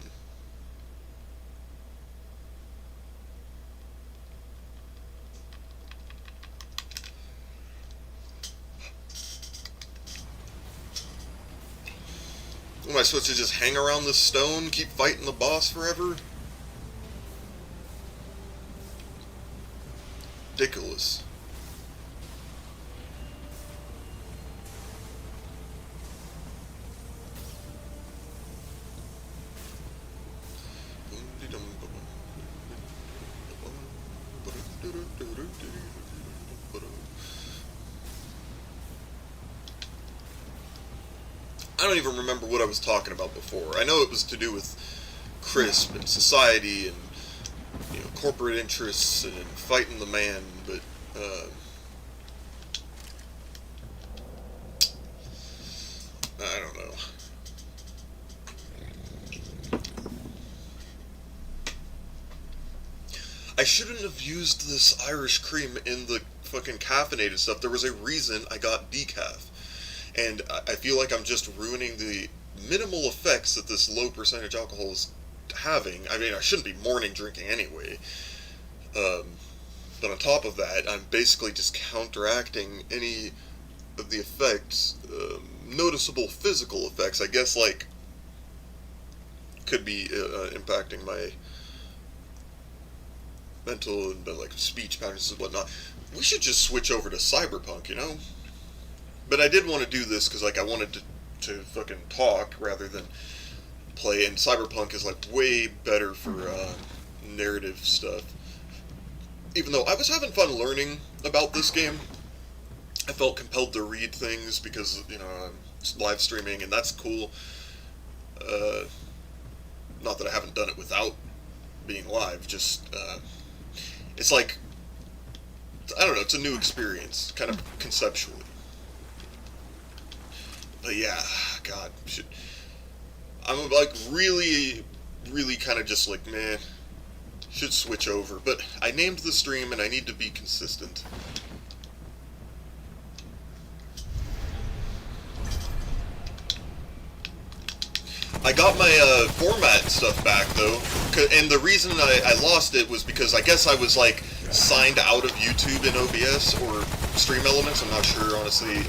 Am I supposed to just hang around the stone, keep fighting the boss forever? Ridiculous. I don't even remember what I was talking about before. I know it was to do with Crisp and society and, you know, corporate interests and fighting the man, but I don't know. I shouldn't have used this Irish cream in the fucking caffeinated stuff. There was a reason I got decaf. And I feel like I'm just ruining the minimal effects that this low percentage alcohol is having. I mean, I shouldn't be morning drinking anyway. But on top of that, I'm basically just counteracting any of the effects, noticeable physical effects, I guess, like, could be impacting my mental and, like, speech patterns and whatnot. We should just switch over to Cyberpunk, you know? But I did want to do this because, like, I wanted to fucking talk rather than play, and Cyberpunk is, like, way better for narrative stuff. Even though I was having fun learning about this game, I felt compelled to read things because, you know, I'm live streaming, and that's cool. Not that I haven't done it without being live, just, it's like, I don't know, it's a new experience, kind of conceptually. But yeah, God, I'm like really kind of just like, man, should switch over. But I named the stream and I need to be consistent. I got my format stuff back though, and the reason I lost it was because I guess I was like signed out of YouTube in OBS or Stream Elements, I'm not sure honestly.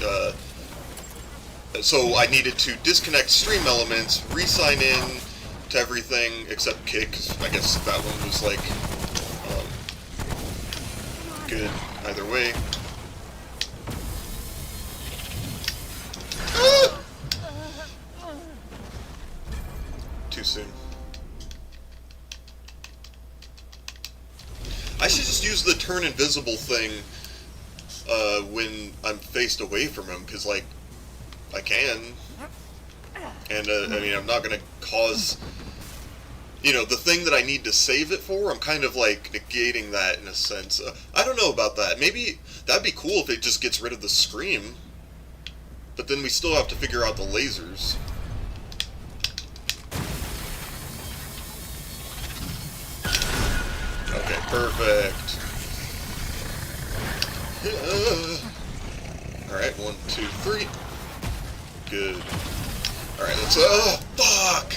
So I needed to disconnect Stream Elements, re-sign in to everything except Kick, 'cause I guess that one was like good either way. Ah! Too soon. I should just use the turn invisible thing when I'm faced away from him, because like I can, and I mean, I'm not gonna cause, you know, the thing that I need to save it for. I'm kind of like negating that in a sense. I don't know about that. Maybe that'd be cool if it just gets rid of the scream, but then we still have to figure out the lasers. Okay, perfect. Alright, 1, 2, 3. Good. Alright, let's, fuck!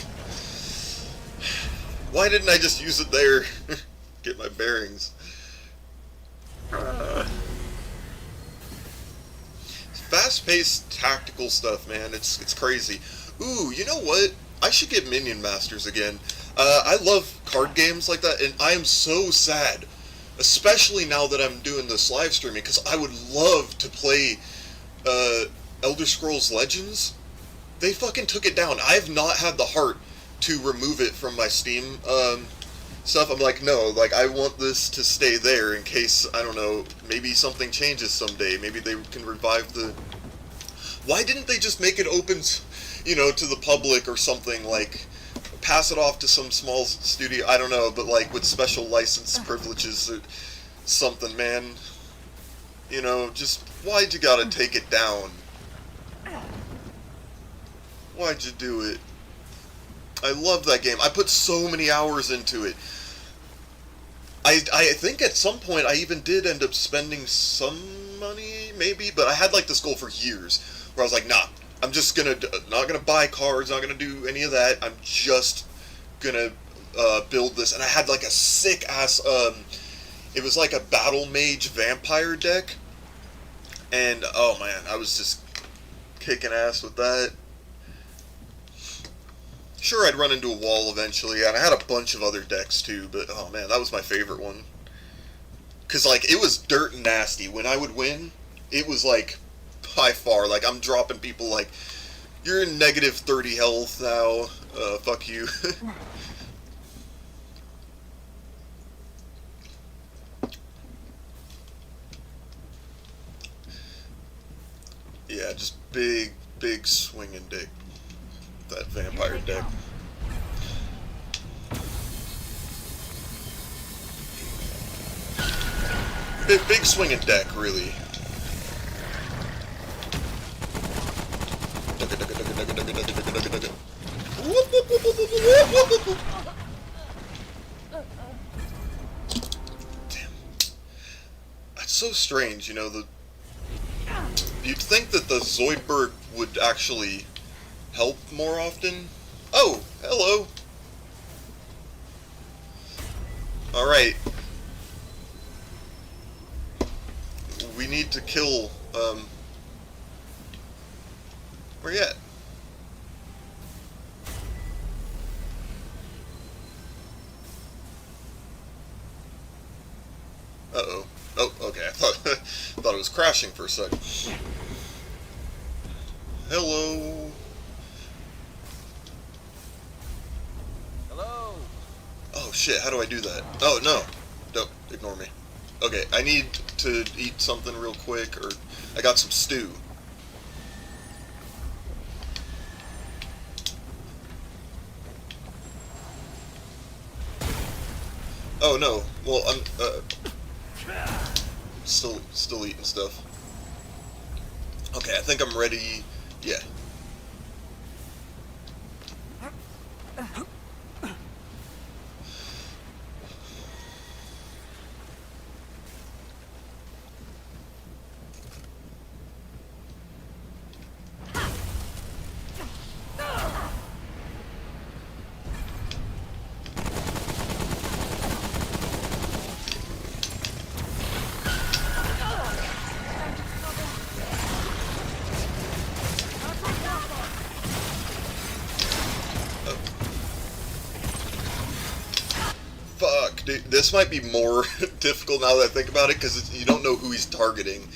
Why didn't I just use it there? Get my bearings. fast-paced tactical stuff, man. It's crazy. Ooh, you know what? I should get Minion Masters again. I love card games like that, and I am so sad, especially now that I'm doing this live streaming, because I would love to play Elder Scrolls Legends. They fucking took it down. I have not had the heart to remove it from my Steam stuff. I'm like, no, like, I want this to stay there in case, I don't know, maybe something changes someday. Maybe they can revive the... Why didn't they just make it open, you know, to the public or something, like, pass it off to some small studio, I don't know, but, like, with special license privileges or something, man. You know, just, why'd you gotta take it down? Why'd you do it? I love that game. I put so many hours into it. I think at some point I even did end up spending some money, maybe, but I had like this goal for years, where I was like, nah, I'm just not gonna buy cards, not gonna do any of that, I'm just gonna build this, and I had like a sick-ass, it was like a Battle Mage vampire deck, and oh man, I was just kicking ass with that. Sure, I'd run into a wall eventually, and I had a bunch of other decks too, but oh man, that was my favorite one. Because, like, it was dirt nasty. When I would win, it was, like, by far, like, I'm dropping people, like, you're in negative 30 health now, fuck you. Yeah, just big swinging dick. That vampire deck. Big swinging deck, really. Damn. That's so strange, you know, you'd think that the Zoidberg would actually help more often. Oh, hello. Alright. We need to kill, where you at? Uh-oh. Oh, okay, I thought it was crashing for a second. Hello. Hello. Oh shit, how do I do that? Oh, no. Don't ignore me. Okay, I need to eat something real quick, or I got some stew. Oh no, well, I'm, still eating stuff. Okay, I think I'm ready, yeah. Fuck, dude, this might be more difficult now that I think about it, because you don't know who he's targeting,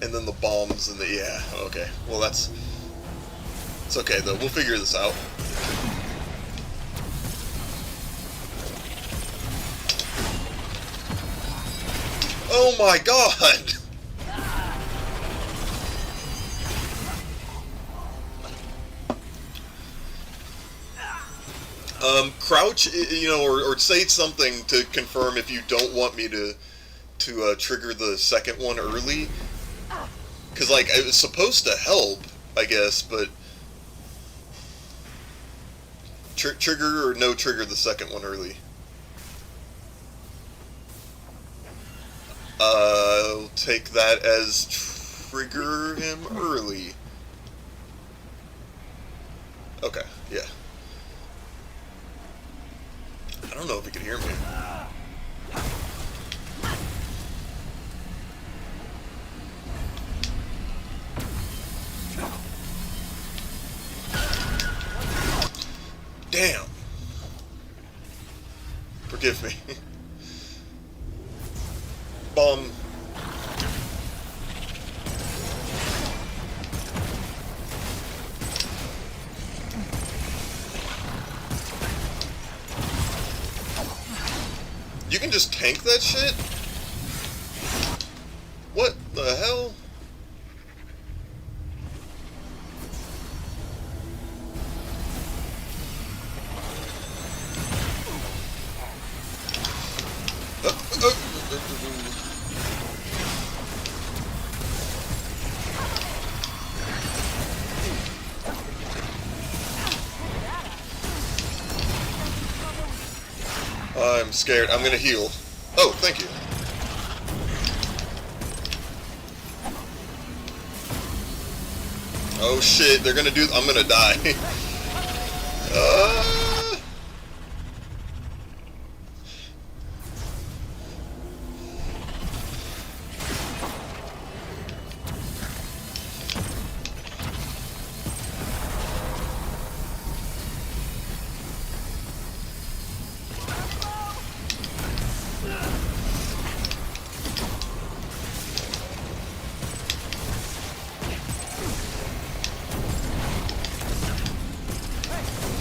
and then the bombs and the, yeah, okay, well it's okay though, we'll figure this out. Oh my god! Crouch, you know, or say something to confirm if you don't want me to trigger the second one early. Because, like, it was supposed to help, I guess, but... trigger or no trigger the second one early? I'll take that as trigger him early. Okay, yeah. I don't know if he can hear me. Damn. Forgive me. Bomb. You can just tank that shit? What the hell? I'm scared. I'm gonna heal. Oh, thank you. Oh shit, they're gonna do... I'm gonna die.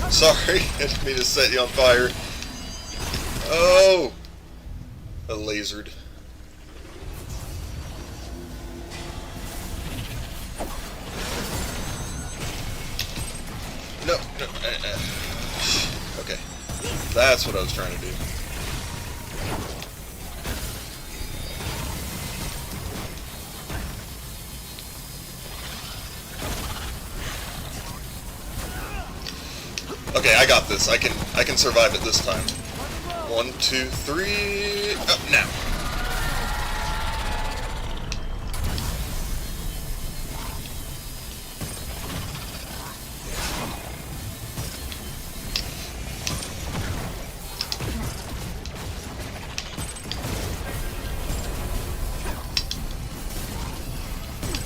Sorry, I didn't mean to set you on fire. Oh! I lasered. No, no. Okay. That's what I was trying to do. Okay, I got this. I can survive it this time. 1, 2, 3. Up now.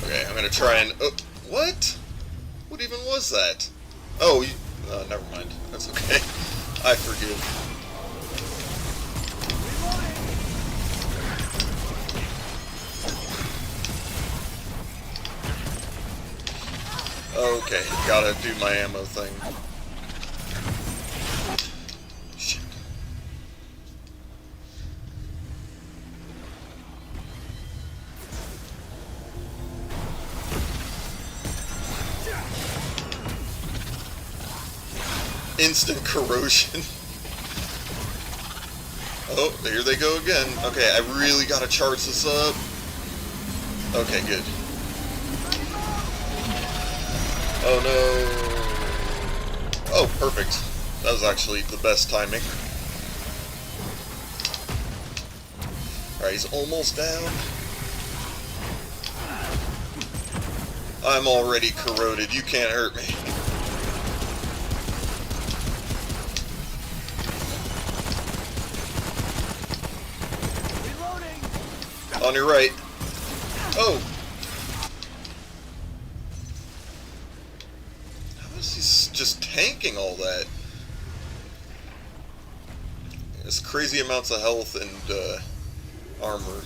Okay, I'm gonna try and... Oh, what? What even was that? Oh, never mind. That's okay. I forgive. Okay, gotta do my ammo thing. Shit. Instant corrosion. Oh, here they go again. Okay, I really gotta charge this up. Okay, good. Oh no. Oh, perfect. That was actually the best timing. Alright, he's almost down. I'm already corroded. You can't hurt me. On your right. Oh! How is he just tanking all that? It's crazy amounts of health and armor.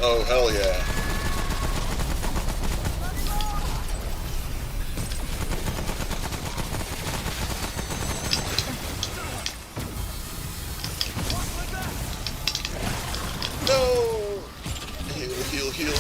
Oh, hell yeah. No! Heal, heal, heal.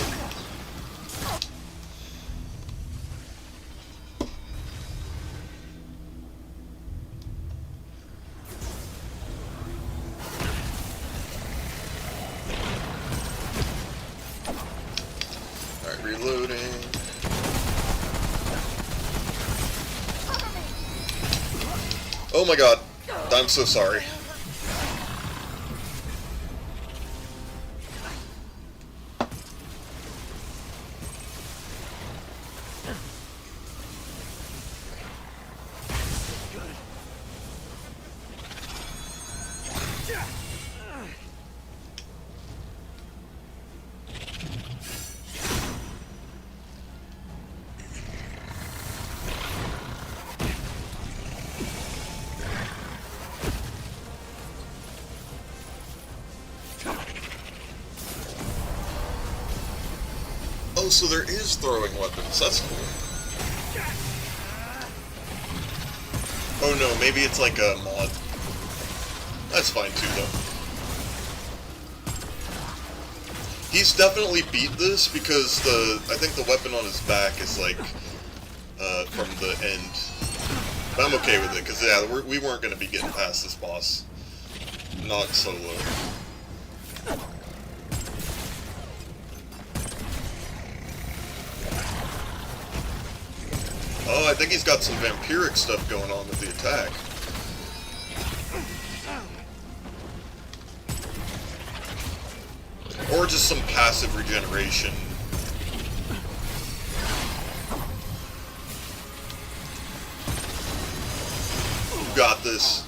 Alright, reloading. Oh my god. I'm so sorry. Oh, so there is throwing weapons. That's cool. Oh no, maybe it's like a mod. That's fine too, though. He's definitely beat this because I think the weapon on his back is like, from the end. But I'm okay with it, because yeah, we weren't going to be getting past this boss. Not solo. Oh, I think he's got some vampiric stuff going on with the attack. Or just some passive regeneration. You got this.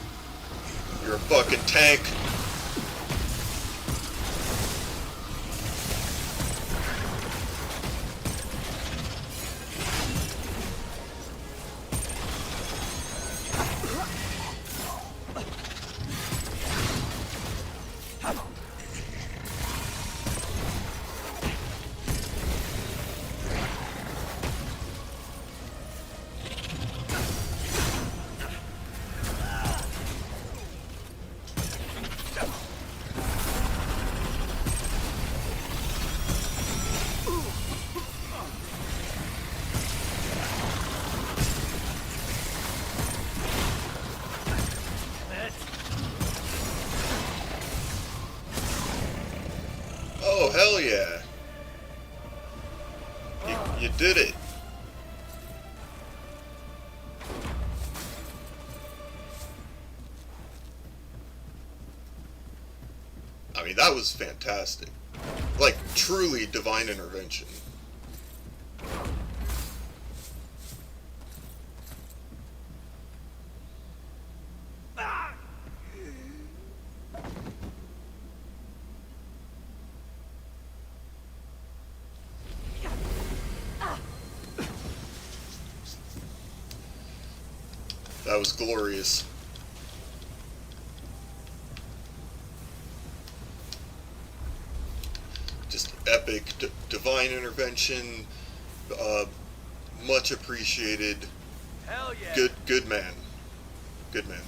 You're a fucking tank. Oh, hell yeah. You did it. I mean, that was fantastic. Like, truly divine intervention. That was glorious. Just epic, divine intervention, much appreciated. Hell yeah. Good man. Good man.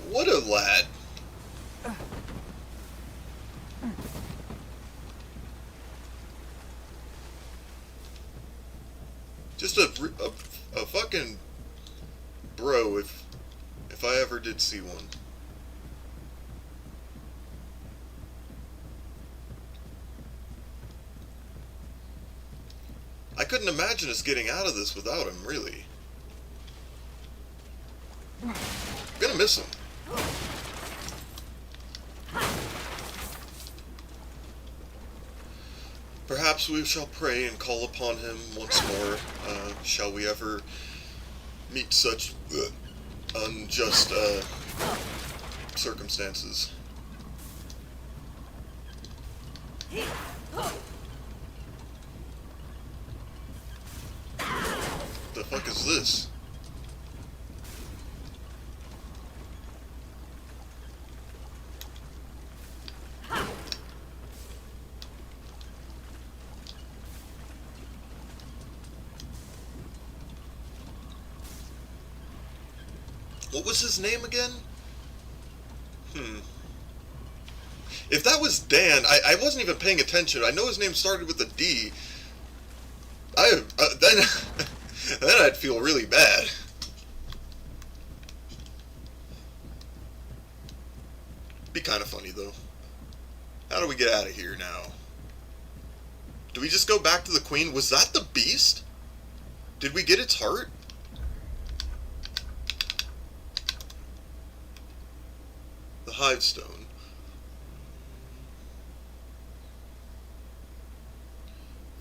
What a lad. Just a fucking bro, if I ever did see one. I couldn't imagine us getting out of this without him, really. I'm gonna miss him. Perhaps we shall pray and call upon him once more. Shall we ever meet such unjust circumstances? The fuck is this? What was his name again? If that was Dan, I wasn't even paying attention. I know his name started with a D. Then I'd feel really bad. Be kind of funny though. How do we get out of here now? Do we just go back to the Queen? Was that the beast? Did we get its heart? The Hive Stone.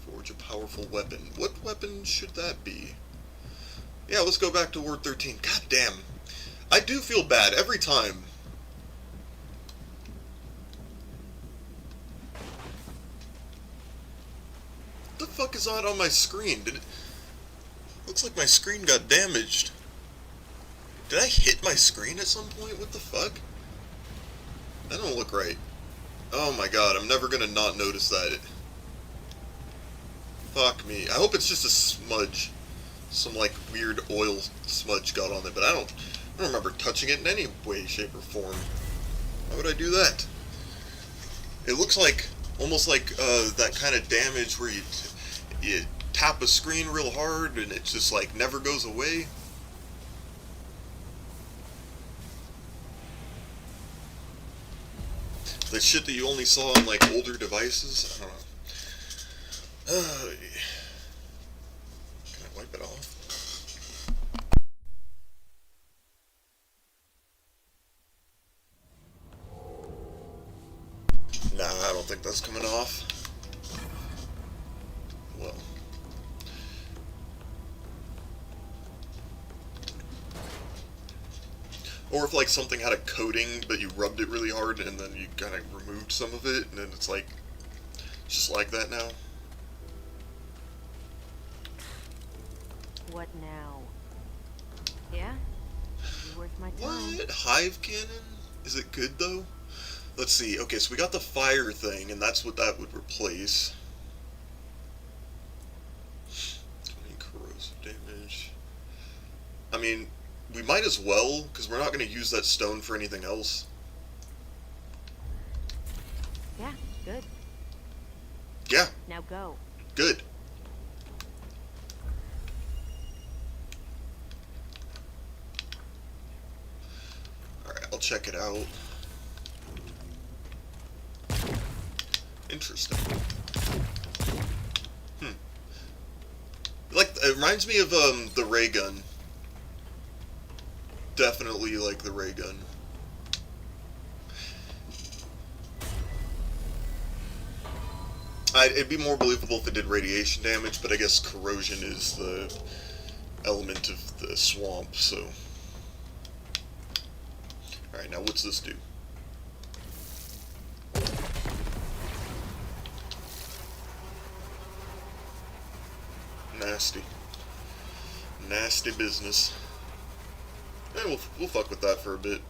Forge a powerful weapon. What weapon should that be? Yeah, let's go back to Ward 13. God damn. I do feel bad every time. The fuck is that on my screen? Looks like my screen got damaged. Did I hit my screen at some point? What the fuck? That don't look right. Oh my god, I'm never gonna not notice that. Fuck me. I hope it's just a smudge. Some, like, weird oil smudge got on it, but I don't remember touching it in any way, shape, or form. Why would I do that? It looks like, almost like, that kind of damage where you tap a screen real hard and it just, like, never goes away. The shit that you only saw on, like, older devices? I don't know. Can I wipe it off? Nah, I don't think that's coming off. Well. Or if, like, something had a coating, but you rubbed it really hard, and then you kind of removed some of it, and then it's, like, just like that now. What now? Yeah? Be worth my time. What? Hive cannon? Is it good, though? Let's see. Okay, so we got the fire thing, and that's what that would replace. 20 corrosive damage. I mean, we might as well, because we're not going to use that stone for anything else. Yeah, good. Yeah. Now go. Good. Alright, I'll check it out. Interesting. Like, it reminds me of, the ray gun. Definitely like the ray gun. It'd be more believable if it did radiation damage, but I guess corrosion is the element of the swamp, so... Alright, now what's this do? Nasty. Nasty business. Eh, we'll fuck with that for a bit.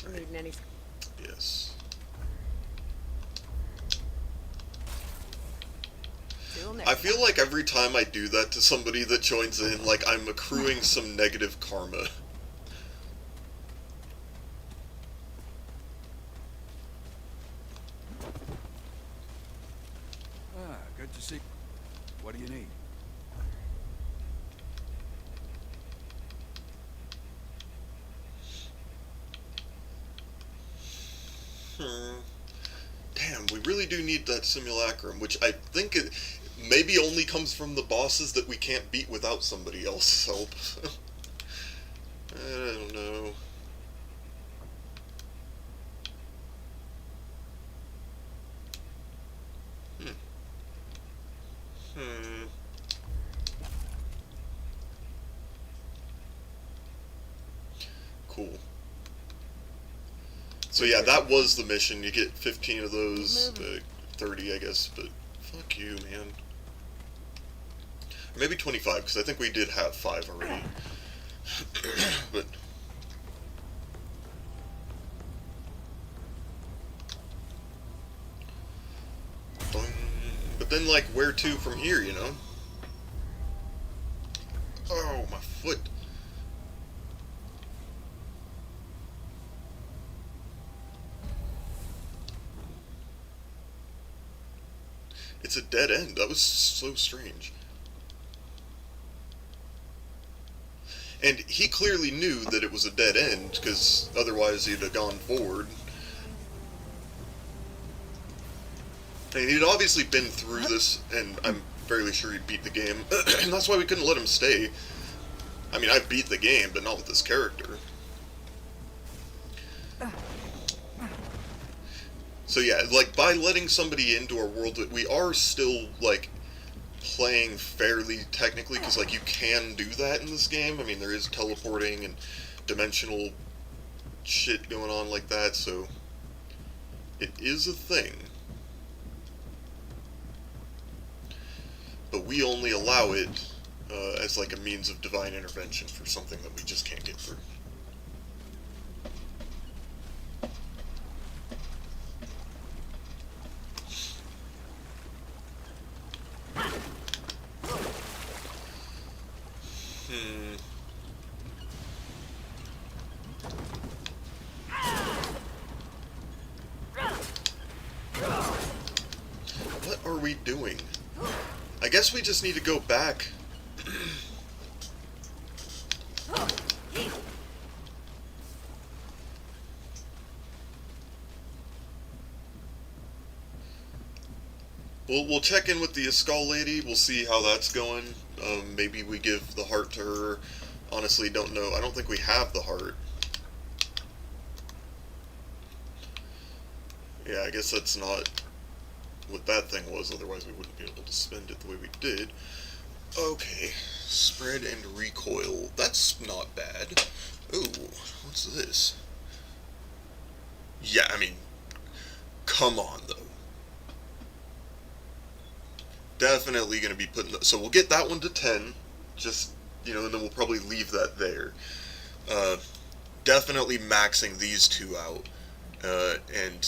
Right. Yes. I feel like every time I do that to somebody that joins in, like, I'm accruing some negative karma. Ah, good to see. What do you need? Damn, we really do need that simulacrum, which I think it maybe only comes from the bosses that we can't beat without somebody else's help. I don't know. Cool. So yeah, that was the mission. You get 15 of those, 30 I guess, but fuck you, man. Or maybe 25, because I think we did have 5 already. But... But then, like, where to from here, you know? Oh, my foot. It's a dead end. That was so strange. And he clearly knew that it was a dead end, because otherwise he'd have gone forward. And he'd obviously been through this, and I'm fairly sure he'd beat the game. And that's why we couldn't let him stay. I mean, I beat the game, but not with this character. So yeah, like, by letting somebody into our world, we are still, like, playing fairly technically, because, like, you can do that in this game. I mean, there is teleporting and dimensional shit going on like that, so it is a thing. but we only allow it as like a means of divine intervention for something that we just can't get through. What are we doing? I guess we just need to go back. We'll check in with the skull lady. We'll see how that's going. Maybe we give the heart to her. Honestly, don't know. I don't think we have the heart. Yeah, I guess that's not what that thing was. Otherwise, we wouldn't be able to spend it the way we did. Okay. Spread and recoil. That's not bad. Ooh, what's this? Yeah, I mean, come on, though. Definitely going to be putting... So we'll get that one to 10. Just, you know, and then we'll probably leave that there. Definitely maxing these two out. And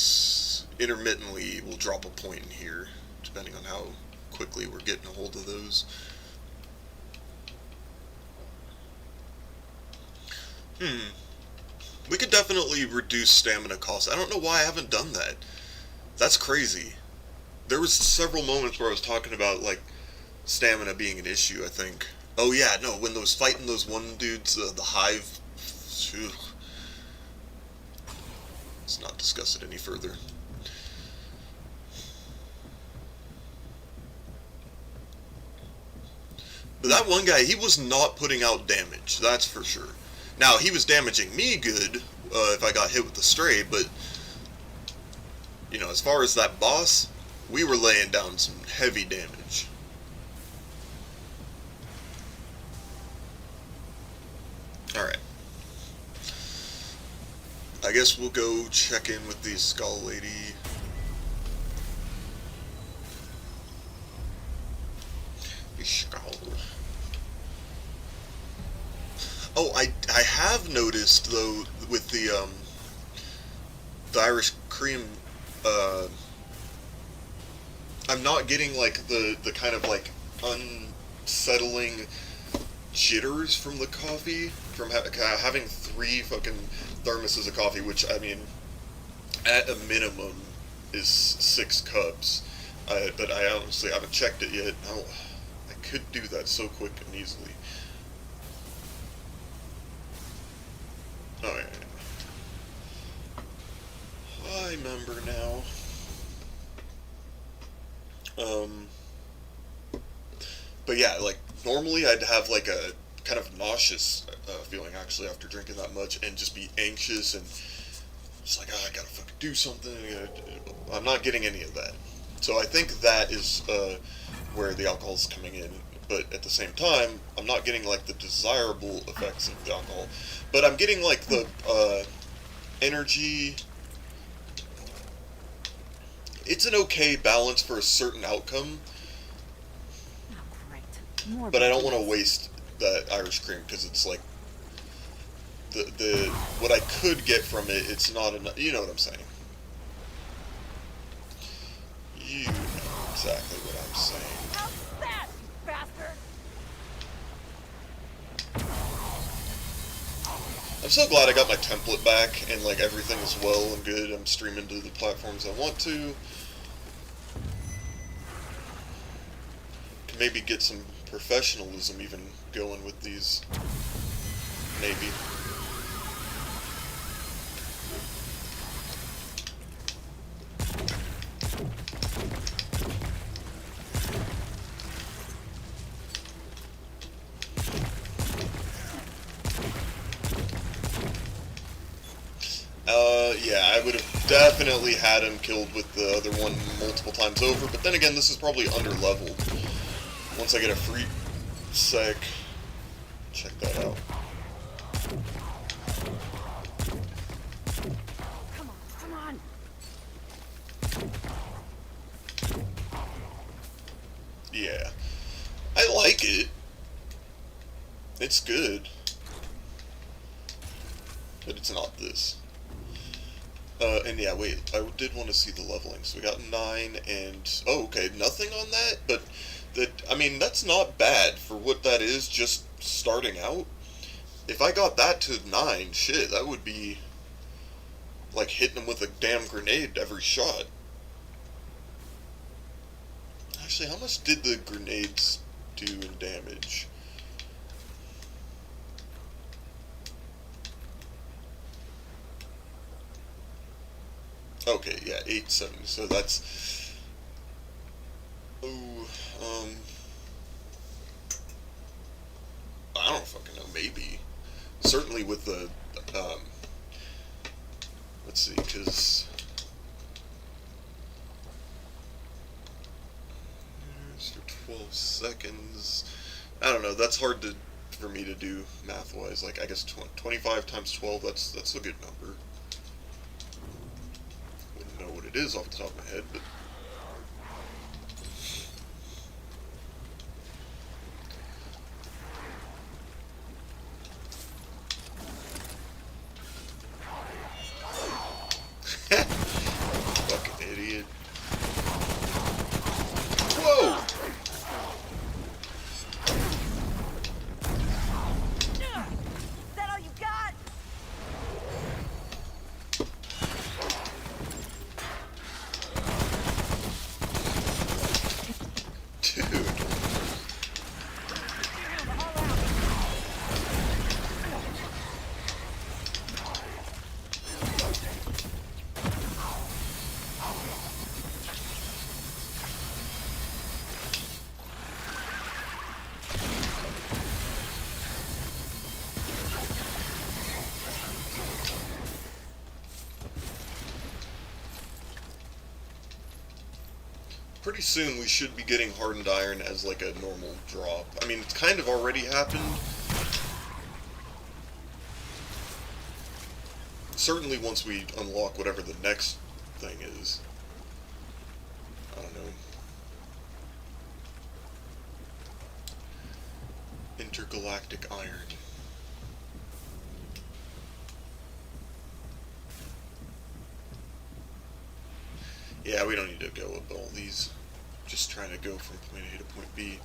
intermittently we'll drop a point in here, depending on how quickly we're getting a hold of those. We could definitely reduce stamina costs. I don't know why I haven't done that. That's crazy. There was several moments where I was talking about, like, stamina being an issue, I think. Oh yeah, no, when those fighting those one dudes, the hive... Phew. Let's not discuss it any further. But that one guy, he was not putting out damage, that's for sure. Now, he was damaging me good, if I got hit with the stray, but, you know, as far as that boss, we were laying down some heavy damage. Alright. I guess we'll go check in with the skull lady. The skull. Oh, I have noticed, though, with the Irish cream, I'm not getting, like, the kind of, like, unsettling jitters from the coffee, from having 3 fucking thermoses of coffee, which, I mean, at a minimum is 6 cups, but I honestly haven't checked it yet. I could do that so quick and easily. Oh, yeah. I remember now. But yeah, like, normally I'd have, like, a kind of nauseous feeling, actually, after drinking that much, and just be anxious, and just like, oh, I gotta fucking do something. I'm not getting any of that. So I think that is where the alcohol's coming in. But at the same time, I'm not getting, like, the desirable effects of the alcohol. But I'm getting, like, the energy. It's an okay balance for a certain outcome. But I don't want to waste that Irish cream, because it's, like, the what I could get from it, it's not enough. You know what I'm saying. You know exactly what I'm saying. How's that, you bastard? I'm so glad I got my template back, and, like, everything is well and good. I'm streaming to the platforms I want to. Can maybe get some professionalism even going with these. Maybe. Yeah, I would have definitely had him killed with the other one multiple times over, but then again, this is probably under-leveled. Once I get a free sec, check that out. Come on. Yeah. like it. It's good. But it's not this. And yeah, wait, I did want to see the leveling. So we got 9 and... Oh, okay, nothing on that? But, I mean, that's not bad for what that is, just starting out. If I got that to 9, shit, that would be... like hitting them with a damn grenade every shot. Actually, how much did the grenades do in damage? Okay, yeah, 870. So that's... Oh, I don't fucking know, maybe. Certainly with the, let's see, because... for 12 seconds... I don't know, that's hard for me to do math-wise. Like, I guess 25 times 12, that's a good number. Wouldn't know what it is off the top of my head, but... Fucking idiot. Whoa! Is that all you got? Dude. Pretty soon we should be getting hardened iron as like a normal drop. I mean, it's kind of already happened. Certainly once we unlock whatever the next thing is. I don't know. Intergalactic iron. Yeah, we don't need to go with all these. Just trying to go from point A to point B.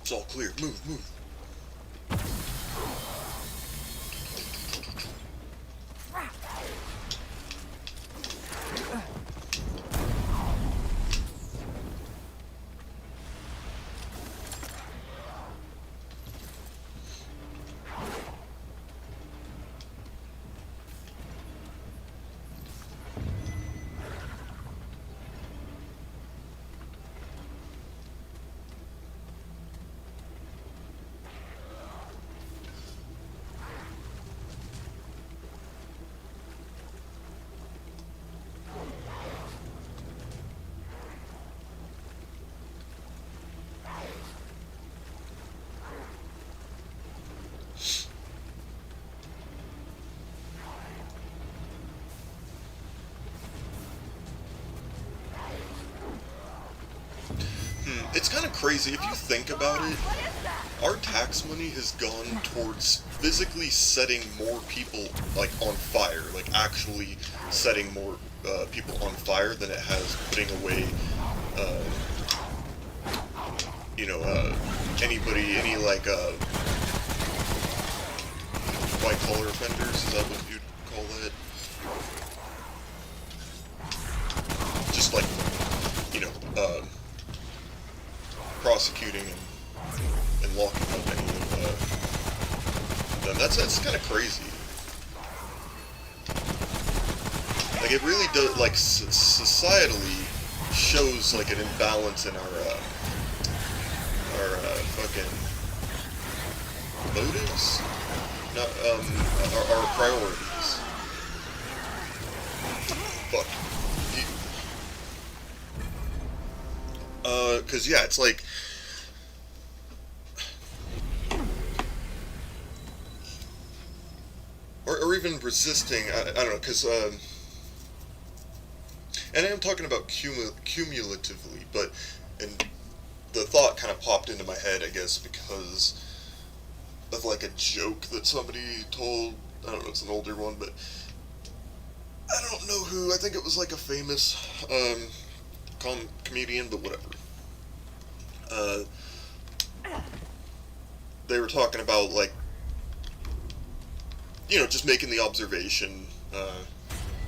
It's all clear. Move, move. It's kind of crazy if you think about it. Our tax money has gone towards physically setting more people like on fire, like actually setting more people on fire than it has putting away you know, anybody, any, like, white-collar offenders, is that what you'd call that? Just, like, you know, prosecuting and locking up any of, them. That's kind of crazy. Like, it really does, like, societally shows, like, an imbalance in our fucking motives? Not, our priorities. Fuck. Cause yeah, it's like... Or even resisting, I don't know, cause, and I am talking about cumulatively, but, and the thought kind of popped into my head, I guess, because of, like, a joke that somebody told. I don't know, it's an older one, but I don't know who. I think it was, like, a famous, comedian, but whatever. They were talking about, like, you know, just making the observation,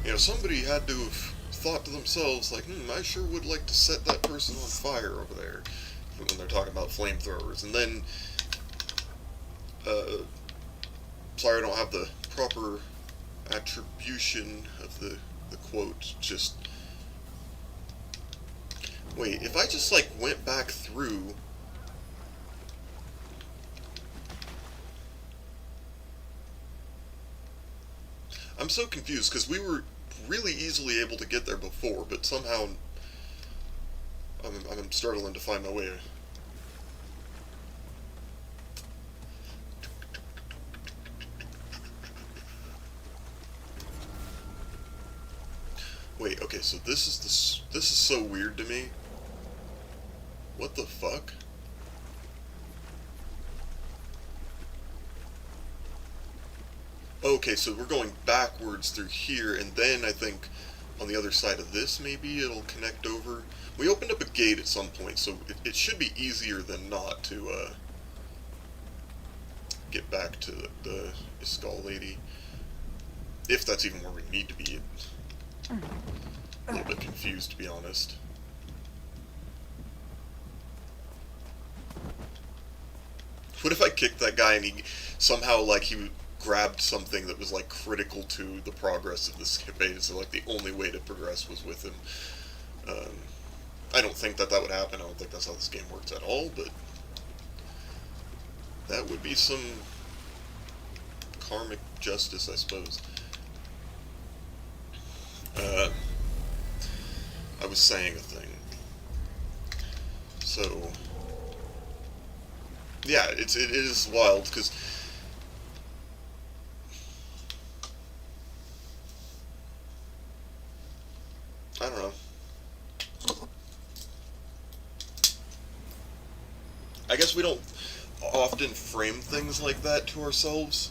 you know, somebody had to have thought to themselves, like, I sure would like to set that person on fire over there, when they're talking about flamethrowers. And then, sorry I don't have the proper attribution of the quote, just, wait, if I just, like, went back through, I'm so confused, because we were really easily able to get there before, but somehow I'm struggling to find my way. Wait, okay, so this is so weird to me. What the fuck? Okay, so we're going backwards through here, and then I think on the other side of this, maybe it'll connect over. We opened up a gate at some point, so it should be easier than not to, get back to the Iskall lady. If that's even where we need to be. A little bit confused, to be honest. What if I kicked that guy and he somehow, like, he grabbed something that was, like, critical to the progress of this campaign, so, like, the only way to progress was with him. I don't think that would happen. I don't think that's how this game works at all, but that would be some karmic justice, I suppose. I was saying a thing. So, yeah, it is wild, because I don't know. I guess we don't often frame things like that to ourselves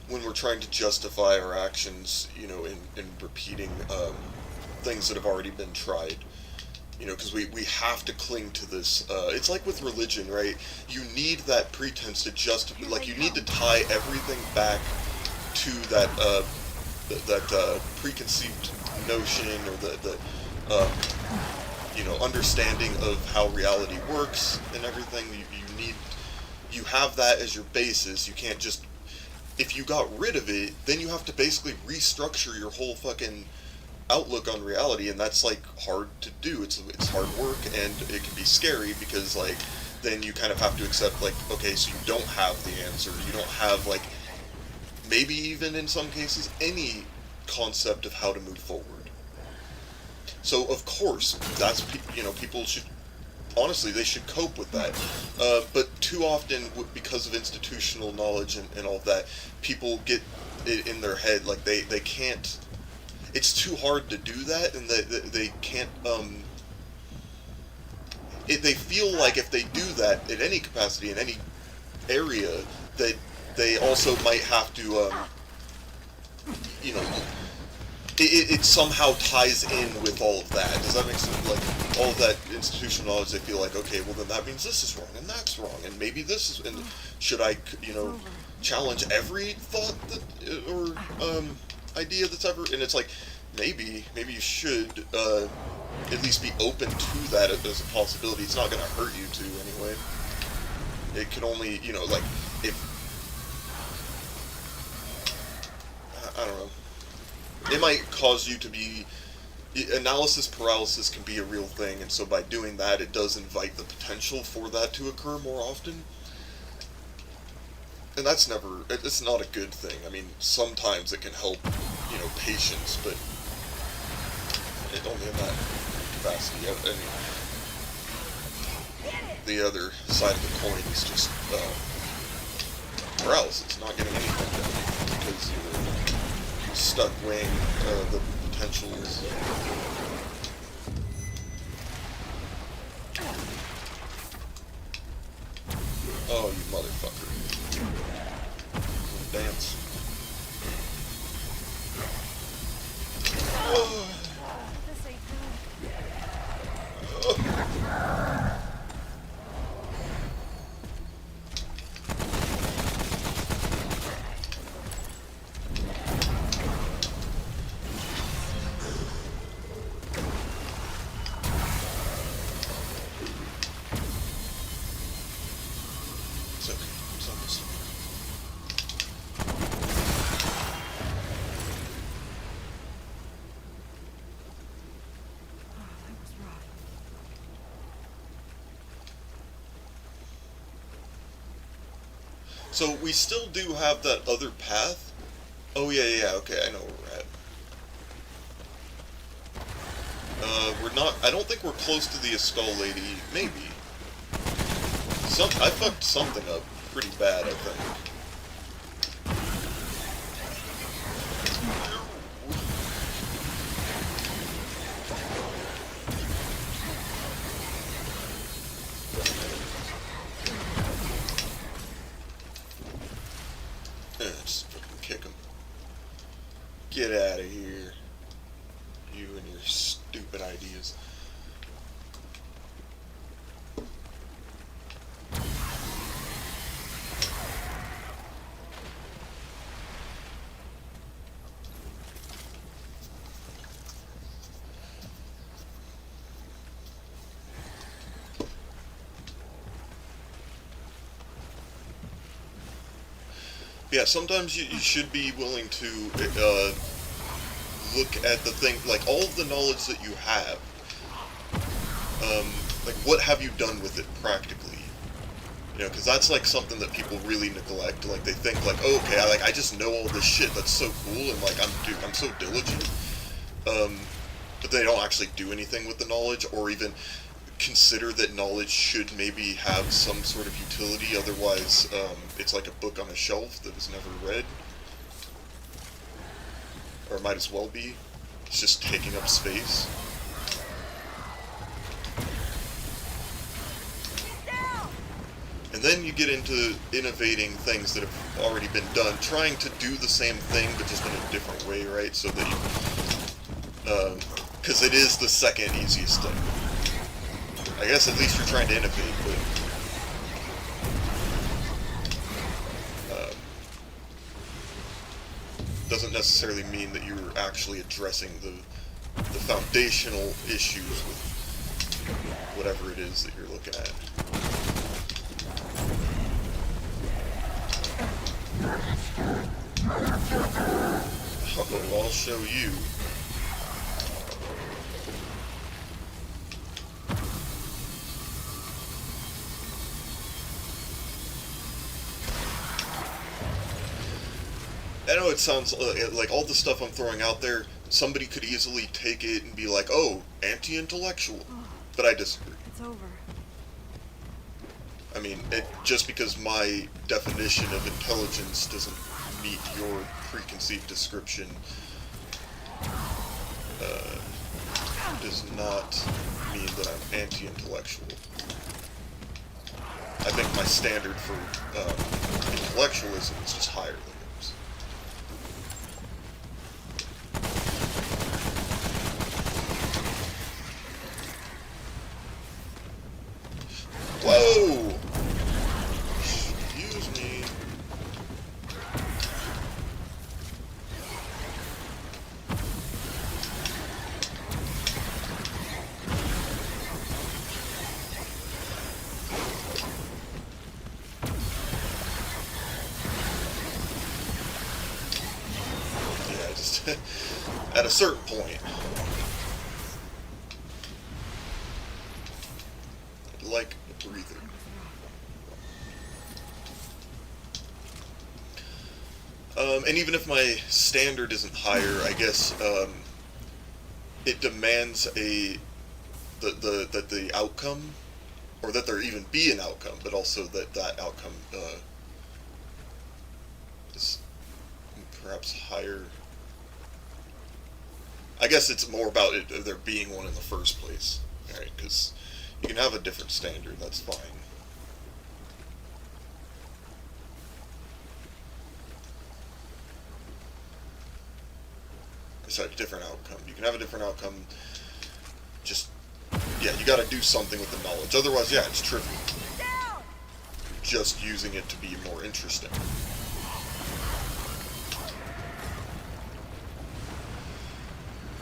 when we're trying to justify our actions, you know, in repeating things that have already been tried. You know, because we have to cling to this. It's like with religion, right? You need that pretense to justify, like, you need to tie everything back to that preconceived notion, or the you know, understanding of how reality works and everything. You have that as your basis. You can't just, if you got rid of it, then you have to basically restructure your whole fucking outlook on reality, and that's, like, hard to do. It's hard work, and it can be scary, because, like, then you kind of have to accept, like, okay, so you don't have the answer. You don't have, like, maybe even in some cases any concept of how to move forward. So, of course, that's, you know, people should, honestly, they should cope with that. But too often, because of institutional knowledge and all that, people get it in their head, like, they can't, it's too hard to do that, and they can't, they feel like if they do that in any capacity, in any area, that they also might have to, you know, it somehow ties in with all of that. Does that make sense? Like, all of that institutional knowledge, they feel like, okay, well then that means this is wrong, and that's wrong, and maybe this is, and should I, you know, challenge every thought that, or, idea that's ever, and it's like, maybe you should, at least be open to that as a possibility. It's not gonna hurt you to, anyway. It can only, you know, like, if, I don't know. It might cause you to be... Analysis paralysis can be a real thing, and so by doing that, it does invite the potential for that to occur more often. And that's never... It's not a good thing. I mean, sometimes it can help, you know, patience, but... only in that capacity. The other side of the coin is just, paralysis, not getting anything done, because you're stuck weighing the potentials. Oh, you motherfucker. Dance. Oh. So we still do have that other path. Oh yeah, okay, I know where we're at. We're not. I don't think we're close to the skull lady. Maybe. I fucked something up pretty bad, I think. Just fucking kick him. Get out of here. You and your stupid ideas. Yeah, sometimes you should be willing to look at the thing, like all of the knowledge that you have. Like what have you done with it practically? You know, because that's like something that people really neglect. Like they think like, oh, okay, I just know all this shit. That's so cool, and like I'm so diligent. But they don't actually do anything with the knowledge, or even consider that knowledge should maybe have some sort of utility. Otherwise, it's like a book on a shelf that was never read, or might as well be. It's just taking up space. And then you get into innovating things that have already been done, trying to do the same thing, but just in a different way, right? So that you, because it is the second easiest thing. I guess at least you're trying to innovate, but doesn't necessarily mean that you're actually addressing the foundational issues with whatever it is that you're looking at. Oh, I'll show you. I know it sounds like all the stuff I'm throwing out there, somebody could easily take it and be like, oh, anti-intellectual. But I disagree. It's over. I mean, just because my definition of intelligence doesn't meet your preconceived description, does not mean that I'm anti-intellectual. I think my standard for intellectualism is just higher than yours. at a certain point. Like a breather. And even if my standard isn't higher, I guess it demands that the outcome, or that there even be an outcome, but also that that outcome is perhaps higher. I guess it's more about there being one in the first place, right? Because you can have a different standard, that's fine. Sorry, different outcome. You can have a different outcome. Just, yeah, you gotta do something with the knowledge. Otherwise, yeah, it's trivial. Just using it to be more interesting.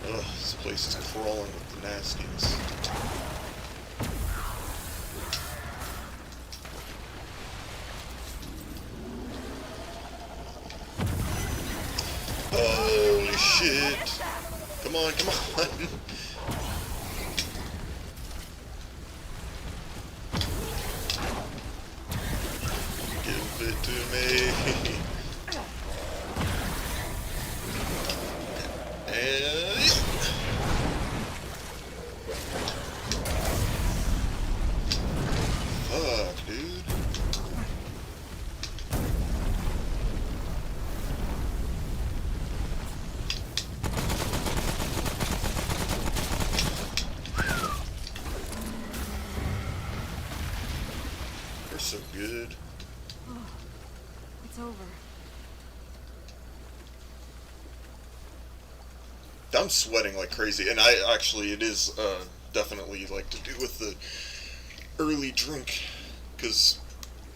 Ugh, this place is crawling with the nastiness. Holy shit! Come on, come on! Give it to me! And... fuck, dude. They're so good. Oh, it's over. I'm sweating like crazy, and I actually, it is definitely like to do with the early drink, because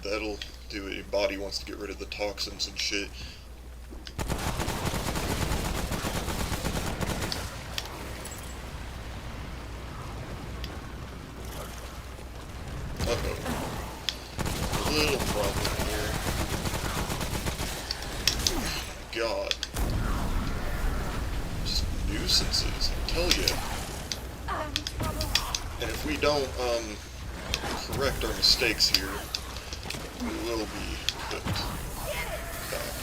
that'll do it. Your body wants to get rid of the toxins and shit. Uh-oh. Little problem here. God. Nuisances, I tell you. And if we don't correct our mistakes here, we will be cooked. Fact.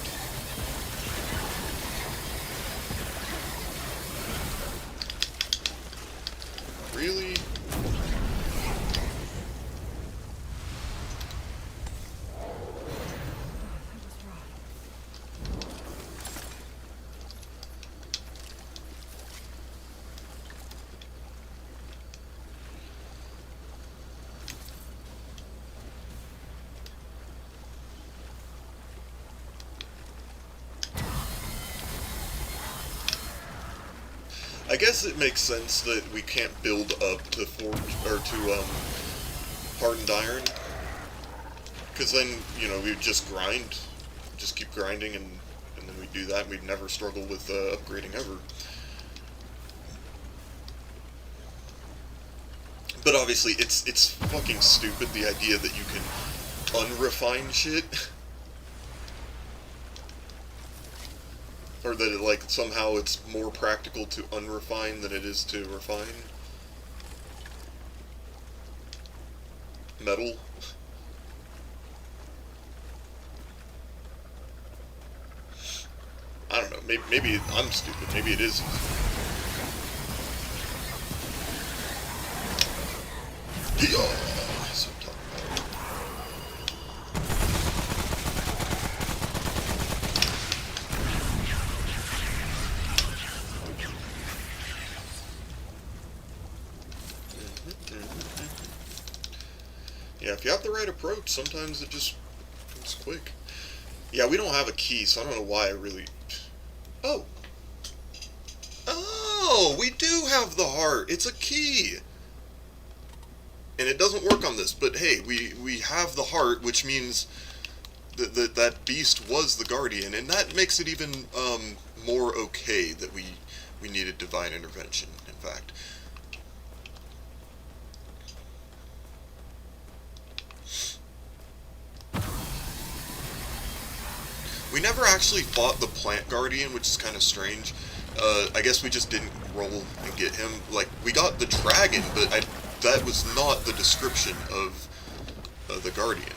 Really? I guess it makes sense that we can't build up to hardened iron, because then, you know, we just grind, just keep grinding, and then we do that, and we'd never struggle with upgrading ever. But obviously, it's fucking stupid, the idea that you can unrefine shit. Or that, like, somehow it's more practical to unrefine than it is to refine. Metal. I don't know, maybe I'm stupid, maybe it is. That's what I'm talking about. Yeah, if you have the right approach, sometimes it just comes quick. Yeah, we don't have a key, so I don't know why I really... Oh! Oh! We do have the heart! It's a key! And it doesn't work on this, but hey, we have the heart, which means that beast was the guardian, and that makes it even more okay that we needed divine intervention, in fact. We never actually fought the plant guardian, which is kind of strange. I guess we just didn't roll and get him. Like, we got the dragon, but that was not the description of the Guardian.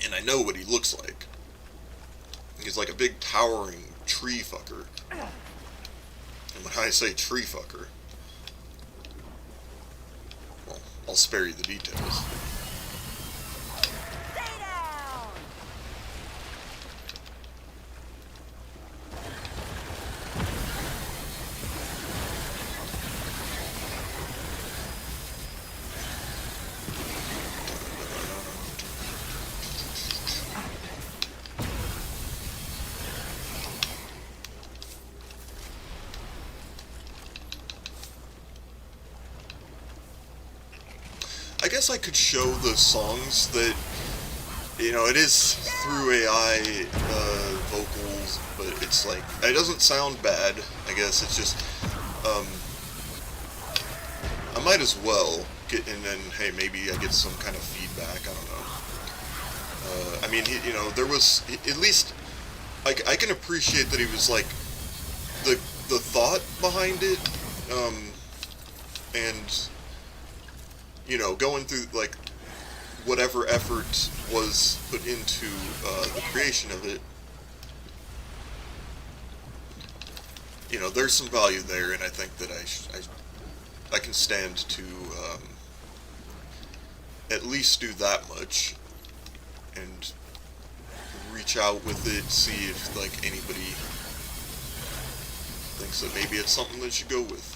And I know what he looks like. He's like a big towering tree fucker. And when I say tree fucker, well, I'll spare you the details. I guess I could show the songs that, you know, it is through AI vocals, but it's like, it doesn't sound bad. I guess it's just, I might as well get, and then, hey, maybe I get some kind of feedback, I don't know. I mean, you know, there was, at least, I can appreciate that he was like, the thought behind it, and, you know, going through, like, whatever effort was put into the creation of it, you know, there's some value there, and I think that I can stand to at least do that much, and reach out with it, see if, like, anybody thinks that maybe it's something that should go with.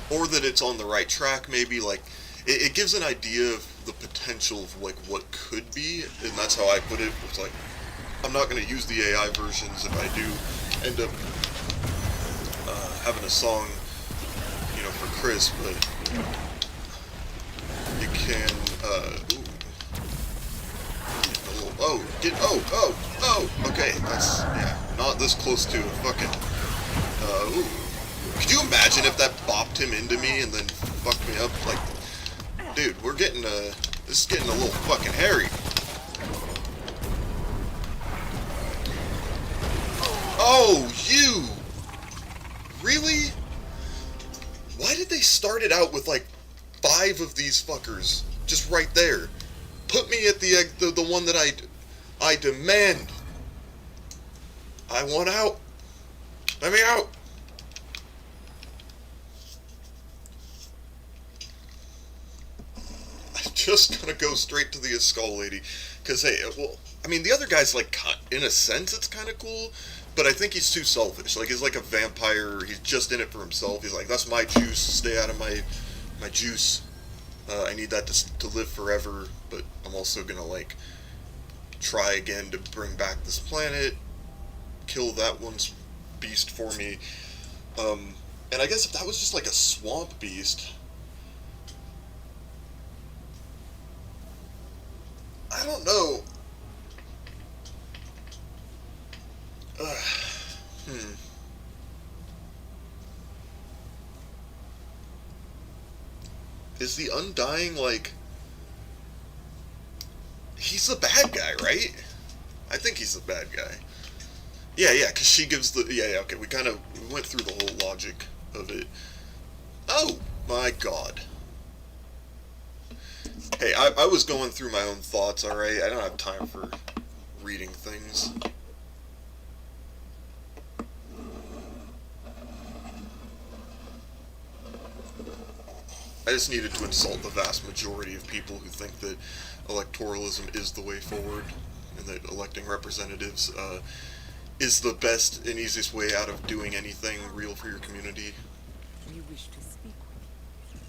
Or that it's on the right track, maybe, like, it gives an idea of the potential of, like, what could be, and that's how I put it. It's like, I'm not going to use the AI versions if I do end up having a song, you know, for Chris, but it can, okay, that's, yeah, not this close to fucking, Could you imagine if that bopped him into me and then fucked me up? Like, dude, we're getting, this is getting a little fucking hairy. Oh, you! Really? Why did they start it out with, like, 5 of these fuckers just right there? Put me at the one that I demand. I want out. Let me out. I'm just gonna go straight to the skull lady, cause hey, well, I mean the other guy's like, in a sense, it's kind of cool, but I think he's too selfish. Like, he's like a vampire. He's just in it for himself. He's like, that's my juice. Stay out of my juice. I need that to live forever. But I'm also gonna, like, try again to bring back this planet. Kill that one's beast for me. And I guess if that was just like a swamp beast, I don't know. Is the Undying, like... He's the bad guy, right? I think he's the bad guy. Yeah, because she gives the... Yeah, okay, we went through the whole logic of it. Oh, my God. Hey, I was going through my own thoughts, alright? I don't have time for reading things. I just needed to insult the vast majority of people who think that electoralism is the way forward, and that electing representatives is the best and easiest way out of doing anything real for your community. You wish to speak with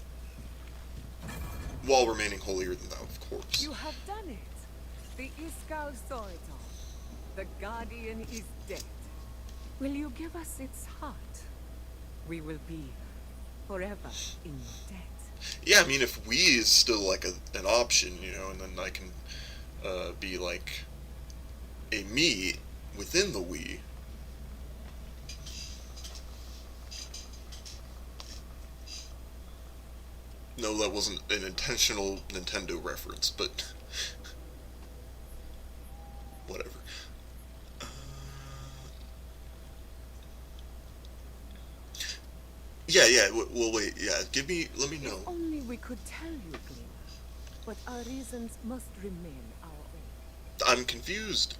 me? While remaining holier than thou, of course. You have done it. The Iskal saw it all. The Guardian is dead. Will you give us its heart? We will be forever in your debt. Yeah, I mean, if we is still, like, an option, you know, and then I can be, like, a me within the we. No, that wasn't an intentional Nintendo reference, but whatever. Yeah, yeah. Well, wait. Yeah, let me know. If only we could tell you, Gleaner. But our reasons must remain our own. I'm confused.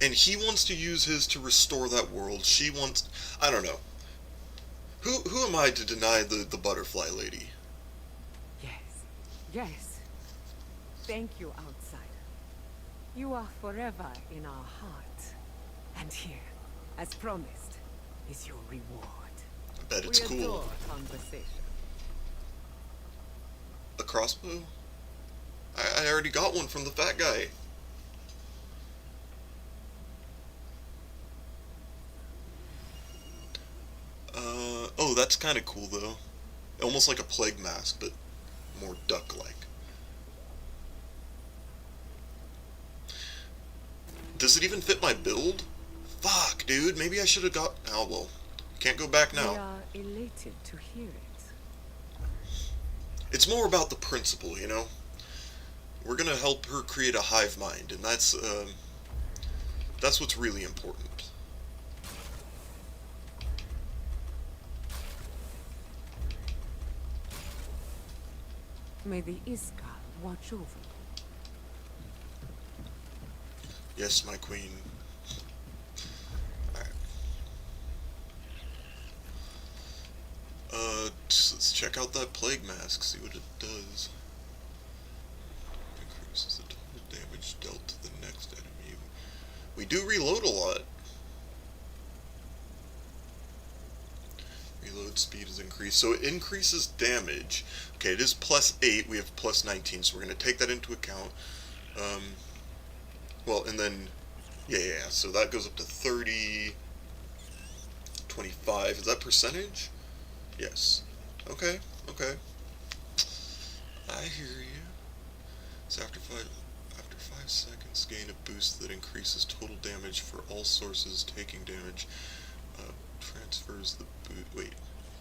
And he wants to use his to restore that world. She wants. I don't know. Who am I to deny the butterfly lady? Yes, yes. Thank you, outsider. You are forever in our heart. And here, as promised, is your reward. I bet it's We cool. adore conversation. A crossbow? I already got one from the fat guy. Oh, that's kind of cool though. Almost like a plague mask, but more duck-like. Does it even fit my build? Fuck, dude. Maybe I should have got. Oh well. Can't go back We now. are elated to hear it. It's more about the principle, you know. We're gonna help her create a hive mind, and that's what's really important. May the Iskal watch over you. Yes, my queen. Alright. Let's check out that plague mask, see what it does. Increases the total damage dealt to the next enemy. We do reload a lot. Reload speed is increased, so it increases damage. Okay, it is +8, we have +19, so we're going to take that into account. Well, and then, yeah, so that goes up to 30, 25, is that percentage? Yes. Okay, okay. I hear you. So after 5 seconds, gain a boost that increases total damage for all sources. Taking damage transfers the wait.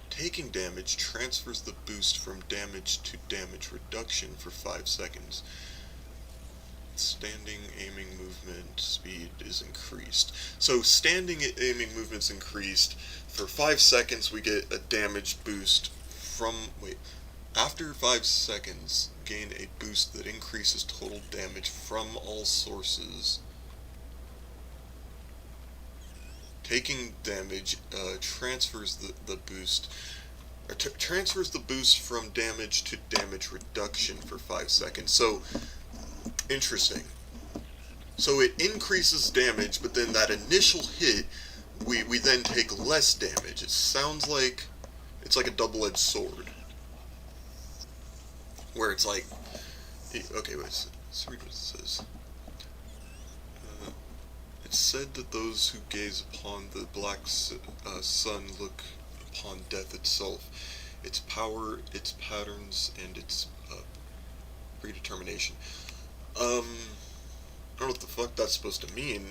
Taking damage transfers the boost from damage to damage reduction for 5 seconds. Standing aiming movement speed is increased. So standing aiming movement's increased. For 5 seconds we get a damage boost from after 5 seconds gain a boost that increases total damage from all sources. Taking damage transfers the boost transfers the boost from damage to damage reduction for 5 seconds. So interesting. So it increases damage, but then that initial hit, we then take less damage. It sounds like it's like a double-edged sword, where it's like, okay, wait, let's read what it says. It's said that those who gaze upon the black sun look upon death itself, its power, its patterns, and its predetermination. I don't know what the fuck that's supposed to mean.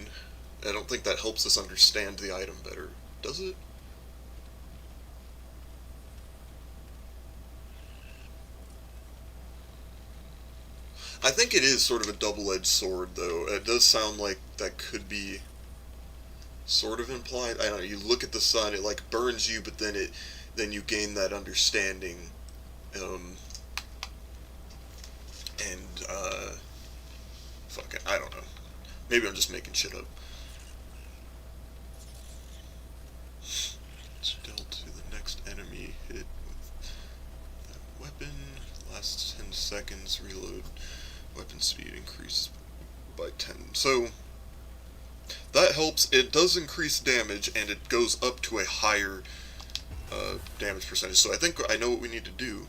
I don't think that helps us understand the item better. Does it? I think it is sort of a double-edged sword, though. It does sound like that could be sort of implied. I don't know, you look at the sun, it like burns you, but then you gain that understanding. Fuck it, I don't know. Maybe I'm just making shit up. It's dealt to the next enemy hit with that weapon. Lasts 10 seconds. Reload. Weapon speed increases by 10. So that helps. It does increase damage, and it goes up to a higher damage percentage. So I think I know what we need to do.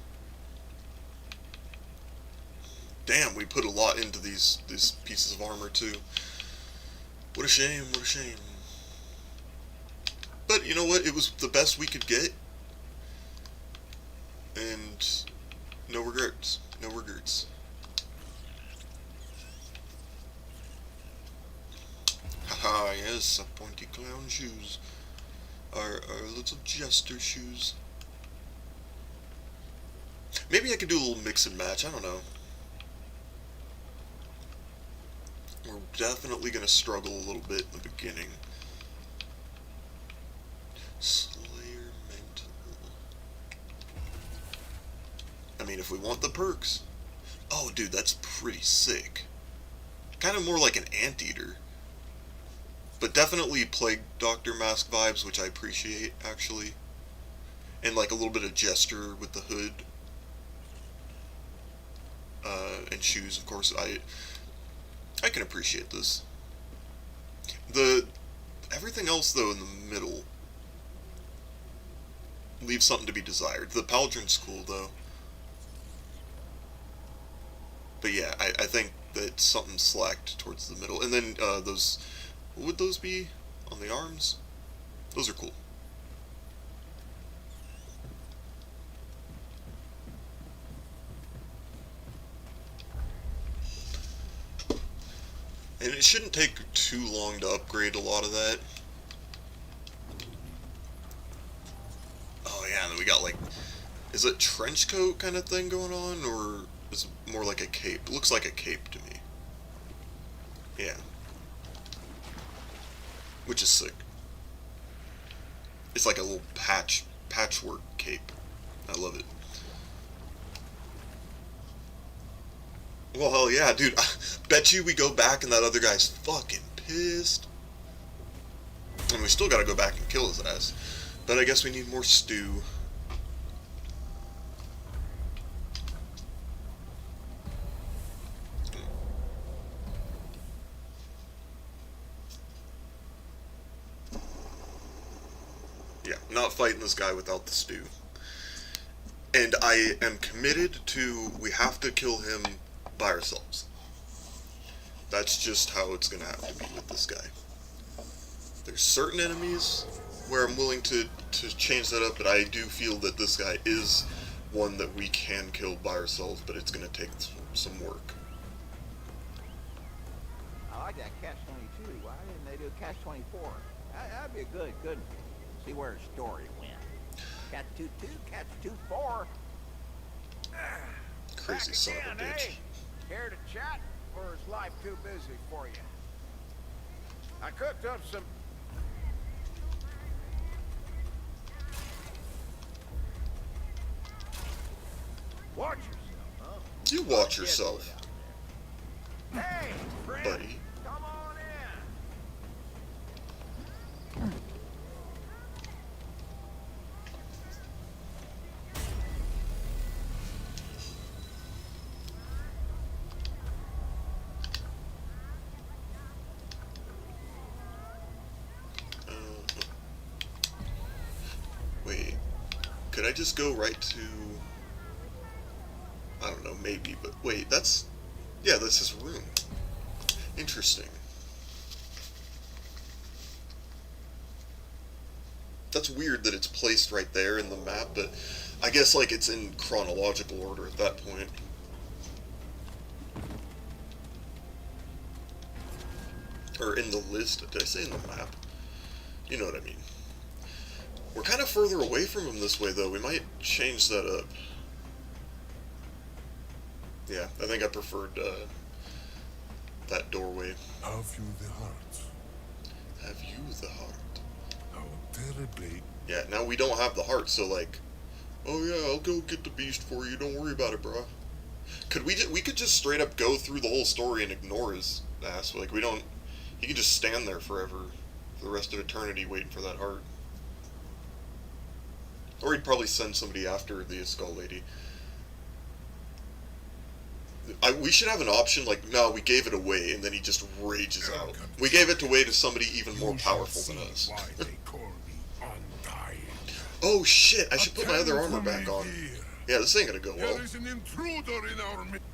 Damn, we put a lot into these pieces of armor too. What a shame, what a shame. But you know what? It was the best we could get. And no regrets. No regrets. Haha, yes, our pointy clown shoes. Our little jester shoes. Maybe I could do a little mix and match, I don't know. We're definitely going to struggle a little bit in the beginning. if we want the perks. Oh, dude, that's pretty sick. Kind of more like an anteater. But definitely Plague Doctor mask vibes, which I appreciate, actually. And like a little bit of gesture with the hood. And shoes, of course. I can appreciate this. Everything else, though, in the middle leaves something to be desired. The Pauldron's cool, though. But yeah, I think that something slacked towards the middle. And then those, what would those be on the arms? Those are cool. And it shouldn't take too long to upgrade a lot of that. Oh yeah, and then we got like, is it trench coat kind of thing going on, or is it more like a cape? It looks like a cape to me. Yeah. Which is sick. It's like a little patchwork cape. I love it. Well, hell yeah, dude. I bet you we go back and that other guy's fucking pissed. And we still gotta go back and kill his ass. But I guess we need more stew. Yeah, not fighting this guy without the stew. And I am committed to, we have to kill him by ourselves. That's just how it's gonna have to be with this guy. There's certain enemies where I'm willing to change that up, but I do feel that this guy is one that we can kill by ourselves, but it's gonna take some work. I like that catch-22. Why didn't they do catch-24? That'd be a good one. See where his story went. Catch-22, catch-24. Crazy son of a bitch. Care to chat, or is life too busy for you? I cooked up some... Watch yourself, huh? You watch yourself, Hey, friend, buddy. come on in. Wait, could I just go right to... I don't know, maybe, but wait, that's... Yeah, that's his room. Interesting. That's weird that it's placed right there in the map, but I guess, like, it's in chronological order at that point. Or in the list. Did I say in the map? You know what I mean. We're kind of further away from him this way, though. We might change that up. Yeah, I think I preferred that doorway. Have you the heart? Have you the heart? How terribly... Yeah, now we don't have the heart, so like... Oh yeah, I'll go get the beast for you, don't worry about it, bro. Could we could just straight up go through the whole story and ignore his ass. Like, we don't... He could just stand there forever, for the rest of eternity, waiting for that heart. Or he'd probably send somebody after the skull lady. We should have an option, like, no, we gave it away, and then he just rages out. We gave it away to somebody even more powerful than us. Why they call me Undying. Oh shit, I should put my other armor back on. Yeah, this ain't gonna go well. There is an intruder in our midst.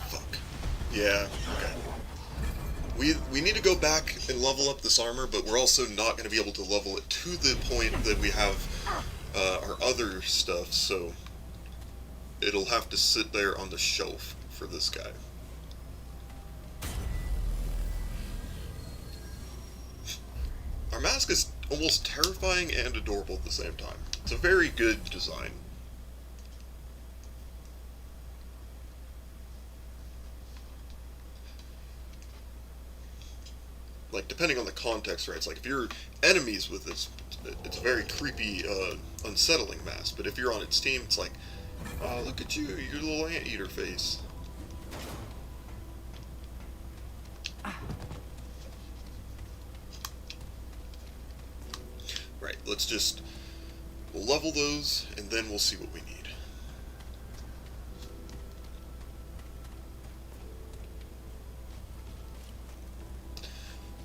Fuck. Yeah, okay. We need to go back and level up this armor, but we're also not going to be able to level it to the point that we have our other stuff, so it'll have to sit there on the shelf for this guy. Our mask is almost terrifying and adorable at the same time. It's a very good design. like, depending on the context, right? It's like, if you're enemies with this, it's a very creepy, unsettling mask. But if you're on its team, it's like, oh, look at you, your little anteater face. Right, we'll level those, and then we'll see what we need.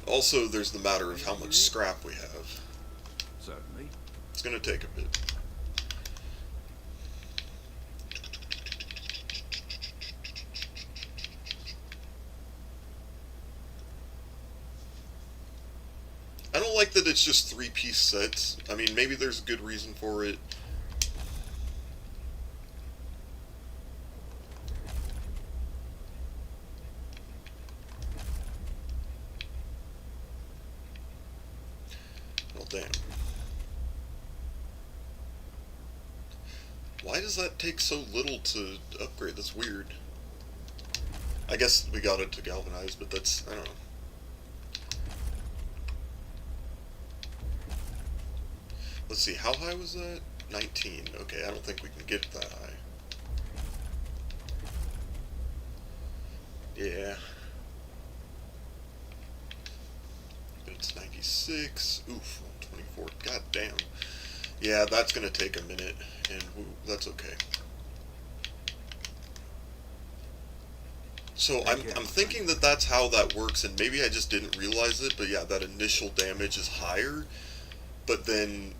Also, there's the matter of how much scrap we have. Certainly. It's gonna take a bit. I don't like that it's just 3-piece sets. I mean, maybe there's a good reason for it. Well, damn. Why does that take so little to upgrade? That's weird. I guess we got it to galvanize, but that's, I don't know. Let's see, how high was that? 19. Okay, I don't think we can get it that high. Yeah. It's 96. Oof, 24. God damn. Yeah, that's gonna take a minute, and that's okay. So I'm thinking that that's how that works, and maybe I just didn't realize it, but yeah, that initial damage is higher, but then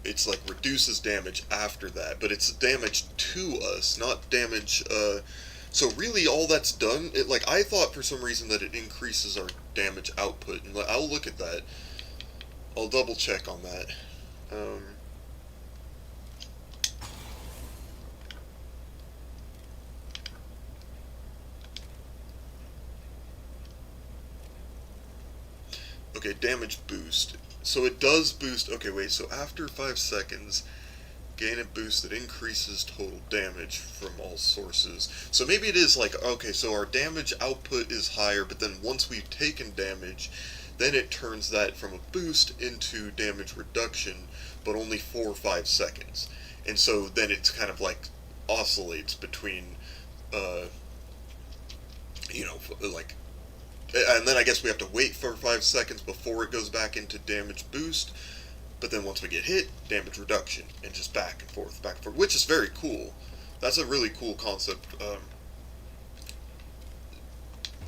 it's like reduces damage after that, but it's damage to us, not damage, so really all that's done, like, I thought for some reason that it increases our damage output, and I'll look at that. I'll double check on that. Okay, damage boost. So it does boost, okay wait, so after 5 seconds, gain a boost that increases total damage from all sources. So maybe it is like, okay, so our damage output is higher, but then once we've taken damage, then it turns that from a boost into damage reduction, but only 4 or 5 seconds. And so then it's kind of like oscillates between, you know, like, and then I guess we have to wait for 5 seconds before it goes back into damage boost, but then once we get hit, damage reduction, and just back and forth, which is very cool. That's a really cool concept.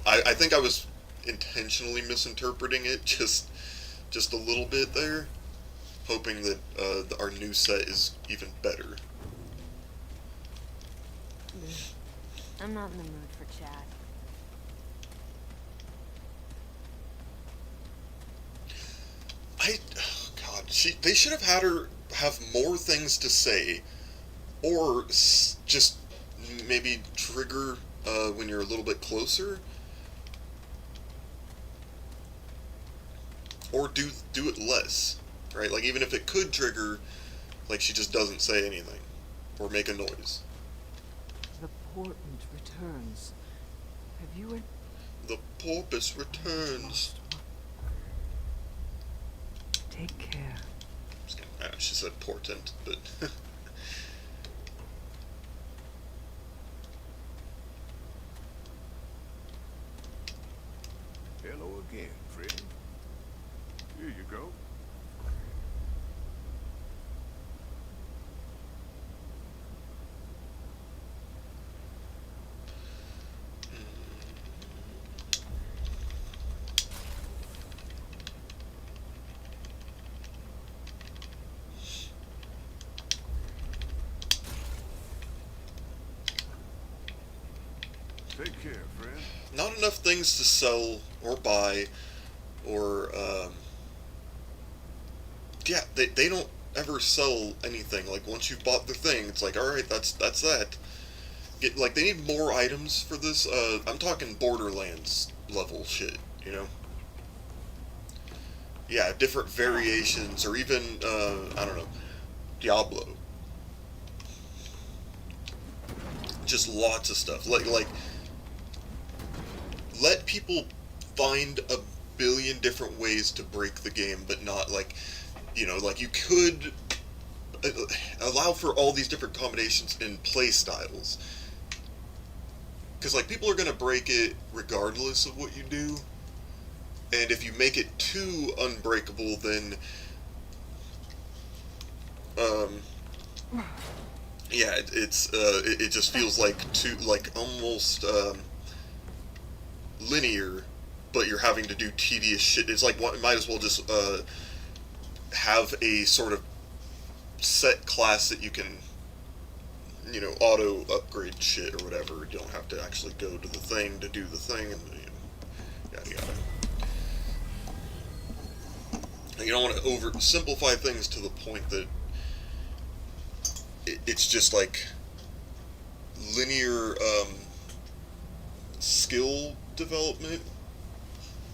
I think I was intentionally misinterpreting it just a little bit there, hoping that our new set is even better. I'm not in the mood for chat. Oh God, they should have had her have more things to say, or just maybe trigger when you're a little bit closer, or do it less, right? Like, even if it could trigger, like, she just doesn't say anything or make a noise. The portent returns. Have you? The porpoise returns. Take care. She said portent, but Hello again, friend. Here you go. Take care, friend. not enough things to sell or buy, or yeah, they don't ever sell anything. Like, once you've bought the thing, it's like, all right, that's that. Like, they need more items for this. I'm talking Borderlands level shit, you know? Yeah, different variations, or even, I don't know, Diablo. Just lots of stuff. Like, let people find billion different ways to break the game, but not like, you know, like you could allow for all these different combinations and play styles. Because, like, people are going to break it regardless of what you do. And if you make it too unbreakable, then, yeah, it just feels like too, like, almost, linear, but you're having to do tedious shit. It's like, might as well just, have a sort of set class that you can, you know, auto upgrade shit or whatever. You don't have to actually go to the thing to do the thing, and, you know, yada yada. You don't want to oversimplify things to the point that it's just like linear skill development.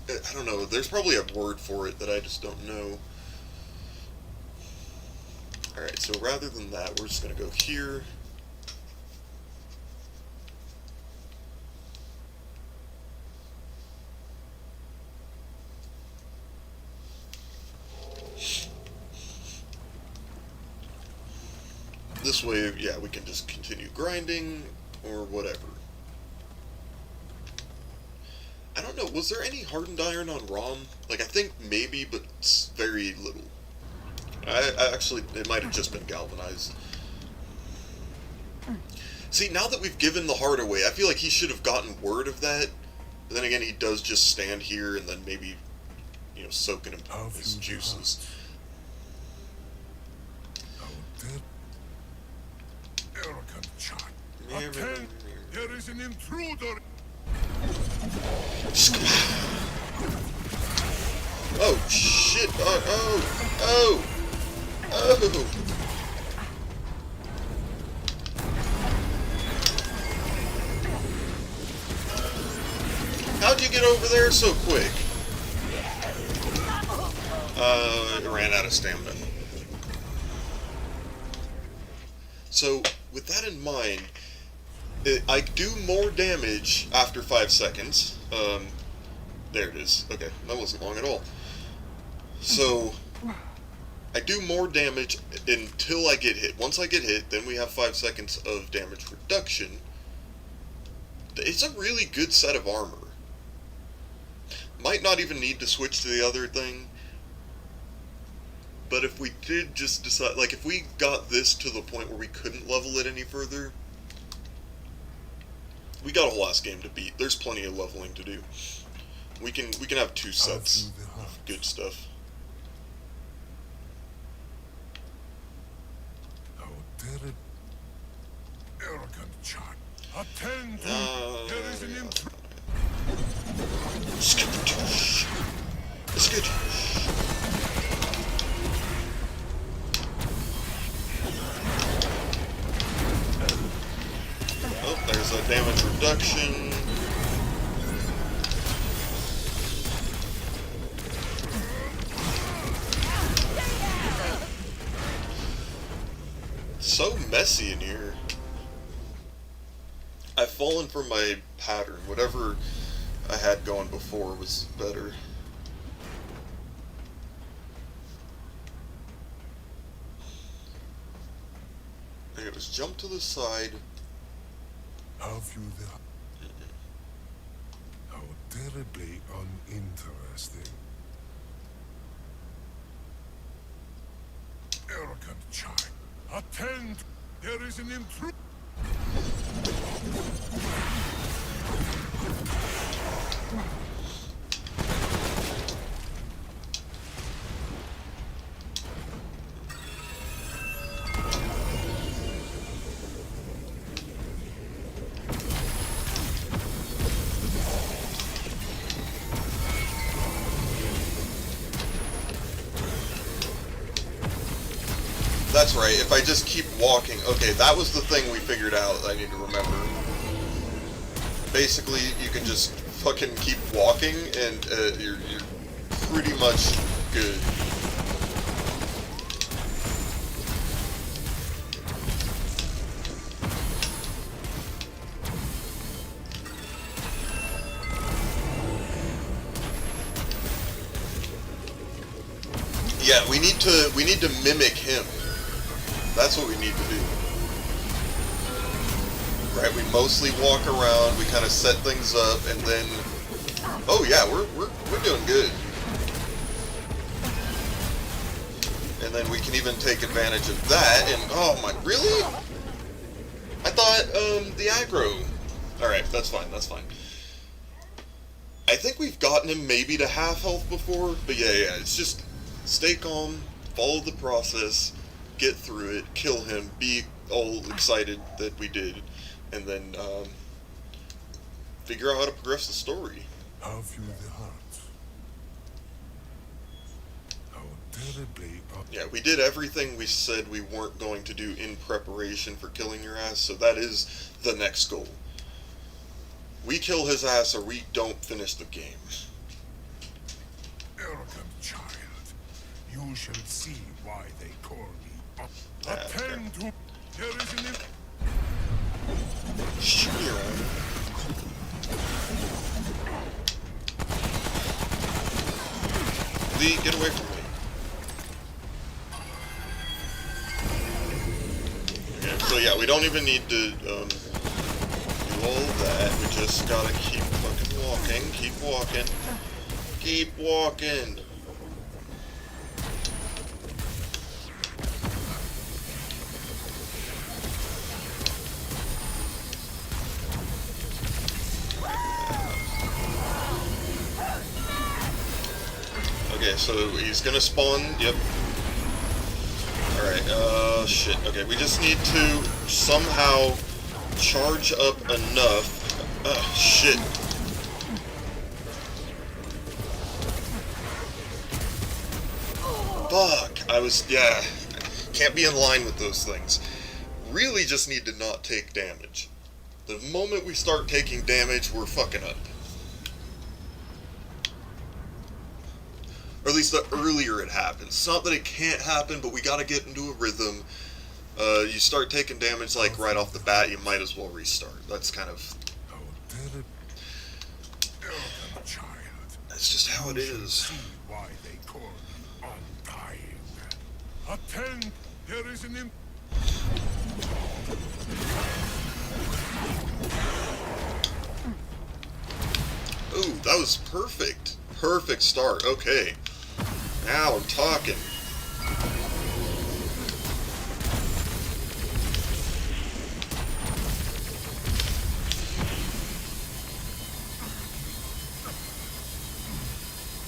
I don't know. There's probably a word for it that I just don't know. Alright, so rather than that, we're just going to go here. This way, yeah, we can just continue grinding, or whatever. I don't know, was there any hardened iron on ROM? Like, I think maybe, but it's very little. I actually, it might have just been galvanized. See, now that we've given the heart away, I feel like he should have gotten word of that. But then again, he does just stand here and then maybe, you know, soak in his juices. Arrogant child. Attend, there is an intruder. Oh, shit. Oh. How'd you get over there so quick? It ran out of stamina. So, with that in mind, I do more damage after 5 seconds. There it is. Okay, that wasn't long at all. So, I do more damage until I get hit. Once I get hit, then we have 5 seconds of damage reduction. It's a really good set of armor. Might not even need to switch to the other thing. But if we did just decide, like, if we got this to the point where we couldn't level it any further, we got a whole ass game to beat. There's plenty of leveling to do. We can have 2 sets of good stuff. How terrible. Arrogant child. Attend, there is an intruder. It's good. Oh, there's a damage reduction. So messy in here. I've fallen from my pattern. Whatever I had going before was better. And it was jump to the side. Have you the... How terribly uninteresting. Arrogant child. Attend! There is an intruder! That's right, if I just keep walking... Okay, that was the thing we figured out I need to remember. Basically, you can just fucking keep walking, and you're pretty much good. Yeah, we need to mimic him. That's what we need to do. Right, we mostly walk around, we kind of set things up, and then... Oh yeah, we're doing good. And then we can even take advantage of that, and... Oh my... Really? I thought, the aggro... Alright, that's fine, that's fine. I think we've gotten him maybe to half health before, but yeah, it's just... Stay calm, follow the process, get through it, kill him, be all excited that we did, and then figure out how to progress the story. Have you the heart? How terribly... Yeah, we did everything we said we weren't going to do in preparation for killing your ass, so that is the next goal. We kill his ass or we don't finish the game. Arrogant child. You shall see why they call me. Attend to... There is an... Lee, get away from me. Okay, so yeah, we don't even need to do all that. We just gotta keep fucking walking, keep walking, keep walking. Okay, so he's gonna spawn, yep. Alright, shit. Okay, we just need to somehow charge up enough. Shit. Fuck, yeah. Can't be in line with those things. Really just need to not take damage. The moment we start taking damage, we're fucking up. Or at least the earlier it happens. It's not that it can't happen, but we gotta get into a rhythm. You start taking damage, like, right off the bat, you might as well restart. That's kind of... That's just how it is. See why they call me undying. Attend, there is an... Ooh, that was perfect. Perfect start. Okay. Now I'm talking.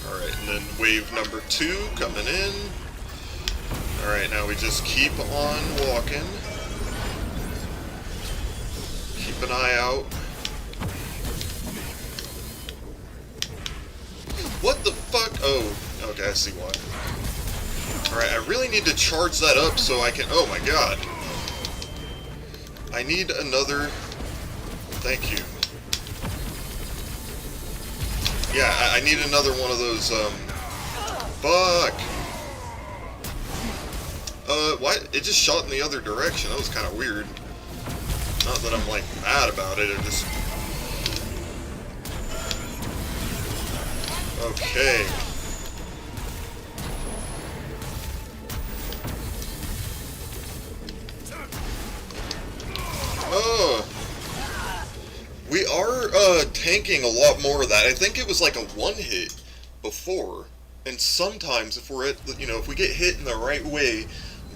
Alright, and then wave number 2 coming in. Alright, now we just keep on walking. Keep an eye out. What the fuck? Oh, okay, I see why. Alright, I really need to charge that up so I can... Oh my god. I need another... Thank you. Yeah, I need another one of those, Fuck! Why? It just shot in the other direction. That was kind of weird. Not that I'm, like, mad about it, I just... Okay. Oh. We are, tanking a lot more of that. I think it was like a one hit before. And sometimes if we're at, you know, if we get hit in the right way,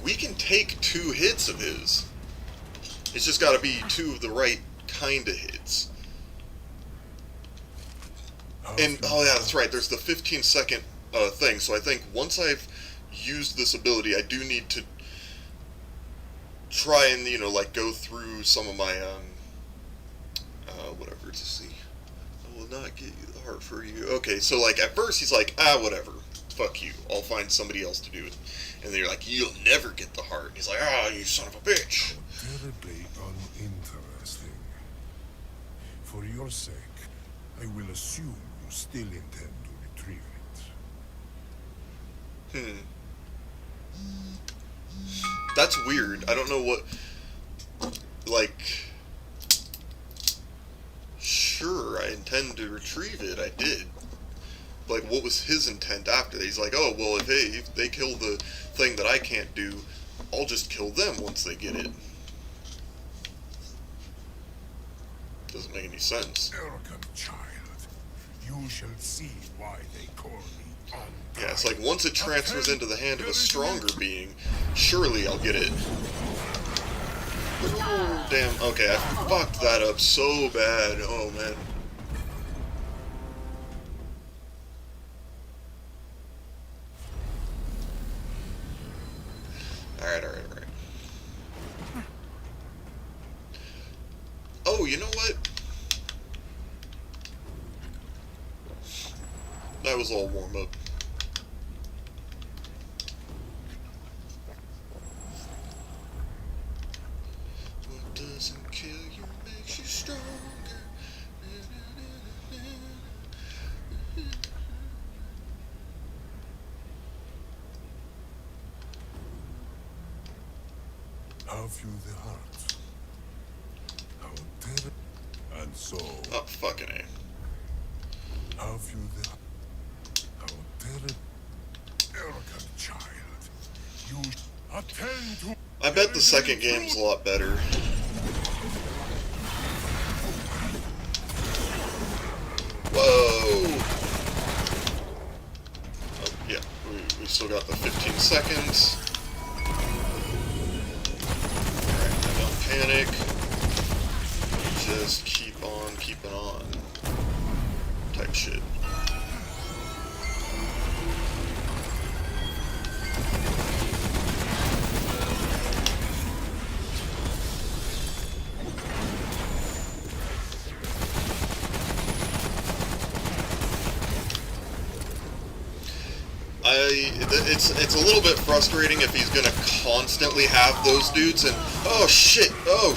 we can take 2 hits of his. It's just gotta be 2 of the right kind of hits. And, oh yeah, that's right, there's the 15-second thing, so I think once I've used this ability, I do need to try and, you know, like, go through some of my, whatever, to see. I will not get you the heart for you. Okay, so, like, at first he's like, whatever, fuck you, I'll find somebody else to do it. And then you're like, you'll never get the heart. And he's like, you son of a bitch. Terribly uninteresting. For your sake, I will assume you still intend to retrieve it. That's weird. I don't know what... Like... Sure, I intend to retrieve it. I did. like, what was his intent after that? He's like, oh, well, if they kill the thing that I can't do, I'll just kill them once they get it. Doesn't make any sense. Arrogant child. You shall see why they call me unkind. Yeah, it's like, once it transfers into the hand of a stronger being, surely I'll get it. Oh, damn. Okay, I fucked that up so bad. Oh, man. Alright. Oh, you know what? That was all warm up. What doesn't kill you makes you stronger. Have you the heart? How terrible. And so, Oh, fucking A. have you the heart? How terrible. Arrogant child. You attend to. I bet the second game's a lot better. Whoa! Oh, yeah, we still got the 15 seconds. Alright, don't panic. Just keep on keeping on. Type shit. It's a little bit frustrating if he's gonna constantly have those dudes and oh shit, oh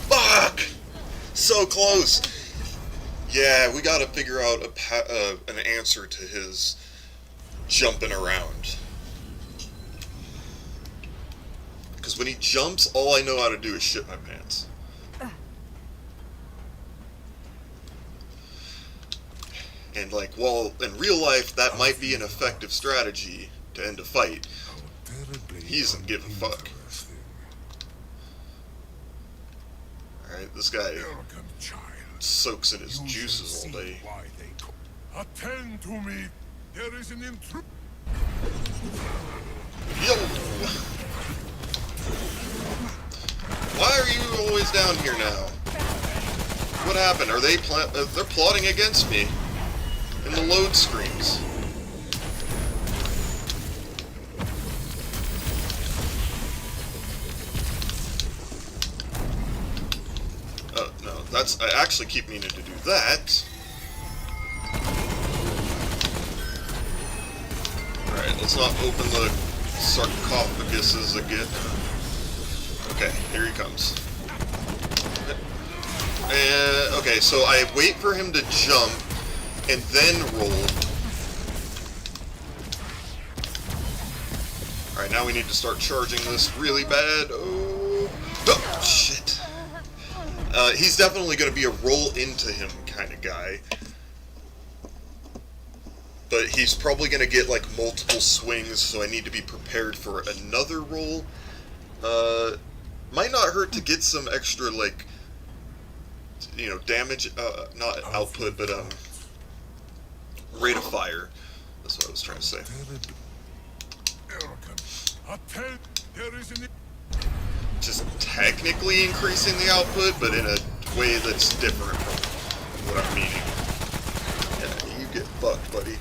fuck, so close. Yeah, we gotta figure out an answer to his jumping around, because when he jumps, all I know how to do is shit my pants. And, like, well, in real life, that might be an effective strategy to end a fight. He doesn't give a fuck. Alright, this guy soaks in his juices all day. Attend to me. There is an intruder. Yo! Why are you always down here now? What happened? Are they they're plotting against me? In the load screens. Oh, no, I actually keep meaning to do that. Alright, let's not open the sarcophaguses again. Okay, here he comes. Okay, so I wait for him to jump, and then roll. Alright, now we need to start charging this really bad. Oh shit. He's definitely going to be a roll into him kind of guy. But he's probably going to get, like, multiple swings, so I need to be prepared for another roll. Might not hurt to get some extra, like, you know, damage, not output, but, rate of fire. That's what I was trying to say. Just technically increasing the output, but in a way that's different from what I'm meaning. Yeah, you get fucked, buddy.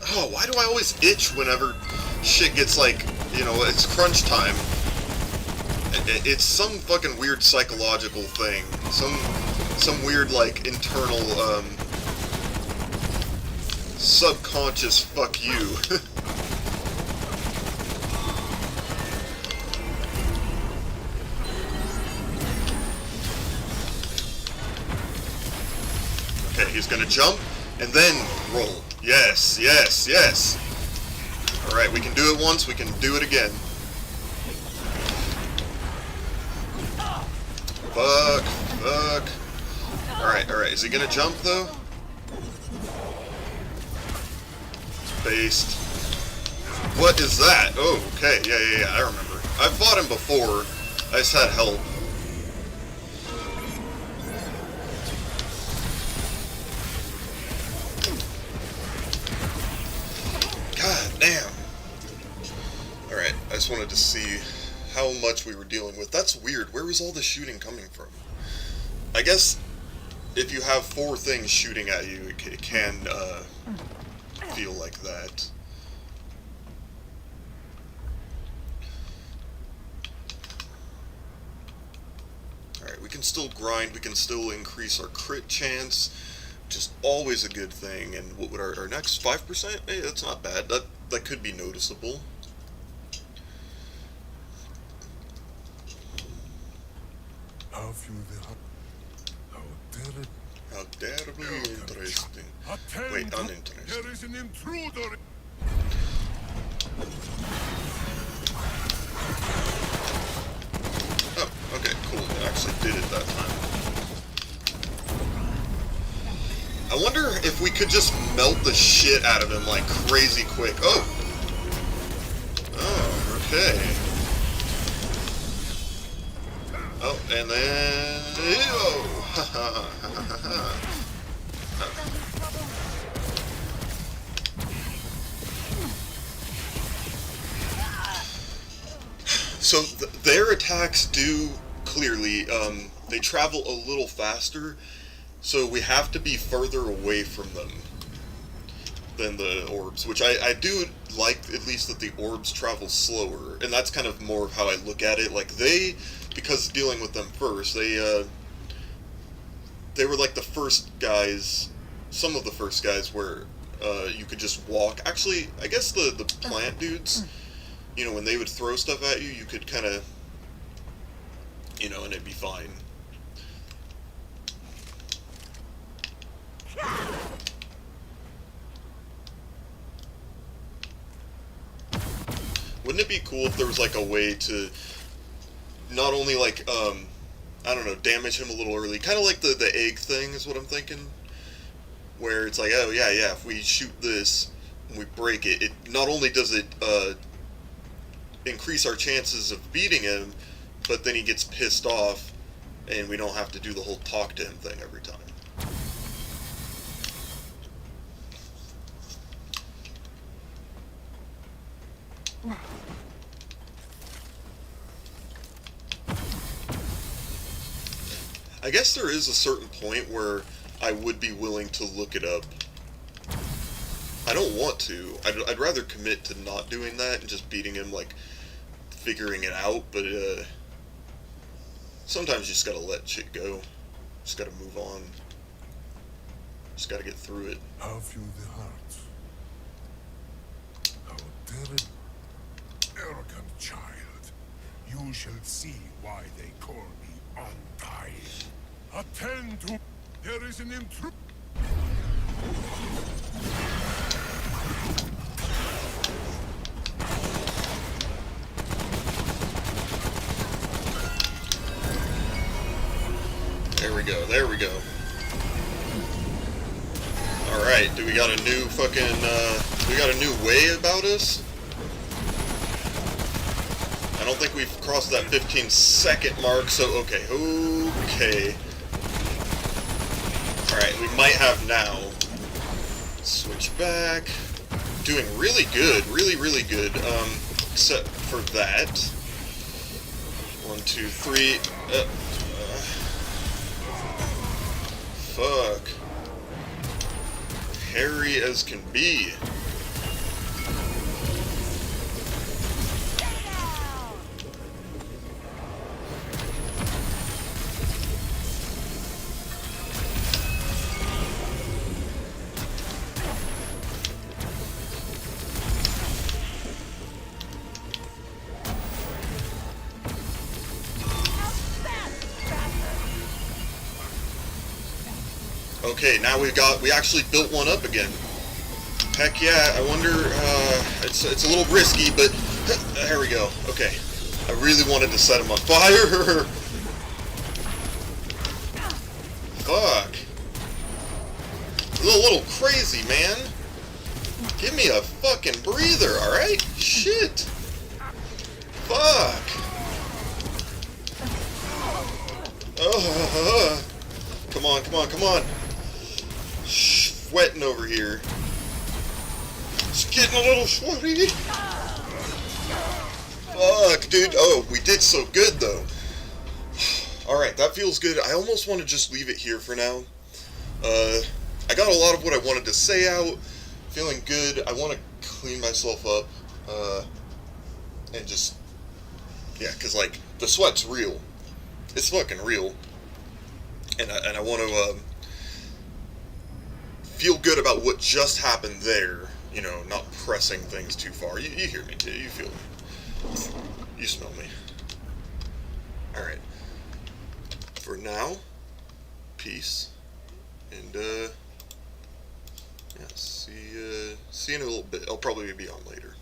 Oh, why do I always itch whenever shit gets, like, you know, it's crunch time? It's some fucking weird psychological thing. Some weird, like, internal, subconscious fuck you. Okay, he's gonna jump and then roll. Yes, yes, yes. Alright, we can do it once, we can do it again. Fuck, fuck. Alright, alright. Is he gonna jump, though? Based. What is that? Oh, okay. Yeah, I remember. I've fought him before. I just had help. God damn. Alright, I just wanted to see how much we were dealing with. That's weird. Where was all the shooting coming from? I guess if you have 4 things shooting at you, it can feel like that. Alright, we can still grind, we can still increase our crit chance, which is always a good thing. And what would our next 5%? Hey, that's not bad. That could be noticeable. How few How terribly interesting. Wait, uninteresting. There is an intruder. Oh, okay, cool. It actually did it that time. I wonder if we could just melt the shit out of him like crazy quick. Oh! Oh, okay. Oh, and then... Oh! Ha ha ha ha ha. So their attacks do clearly, they travel a little faster, so we have to be further away from them than the orbs, which I do like, at least that the orbs travel slower, and that's kind of more of how I look at it. Like because dealing with them first, they were like the first guys, some of the first guys where you could just walk. Actually, I guess the plant dudes, you know, when they would throw stuff at you, you could kind of, you know, and it'd be fine. Wouldn't it be cool if there was like a way to not only like, I don't know, damage him a little early, kind of like the egg thing is what I'm thinking, where it's like, oh yeah, if we shoot this and we break it, it not only does it increase our chances of beating him, but then he gets pissed off and we don't have to do the whole talk to him thing every time. I guess there is a certain point where I would be willing to look it up. I don't want to. I'd rather commit to not doing that and just beating him, like, figuring it out, but sometimes you just gotta let shit go. Just gotta move on. Just gotta get through it. How few the hearts. How terrible. Arrogant child. You shall see why they call me undying. Attend to... There is an intruder. There we go. Alright, do we got a new fucking, we got a new way about us? I don't think we've crossed that 15-second mark, so okay. Alright, we might have now. Switch back. Doing really good, really good, except for that. 1, 2, 3, fuck. Hairy as can be. Okay, now we actually built one up again. Heck yeah, I wonder, it's a little risky, but there we go. Okay, I really wanted to set him on fire. Fuck. It's a little crazy, man. Give me a fucking breather, alright? Shit. Fuck. Come on, come on, come on. Sweating over here. It's getting a little sweaty. Fuck, dude. Oh, we did so good, though. Alright, that feels good. I almost want to just leave it here for now. I got a lot of what I wanted to say out. Feeling good. I want to clean myself up. And just... Yeah, because, like, the sweat's real. It's fucking real. And I want to, feel good about what just happened there. You know, not pressing things too far. You hear me, too. You feel me. You smell me. Alright. For now, peace. And, yeah, see you in a little bit. I'll probably be on later.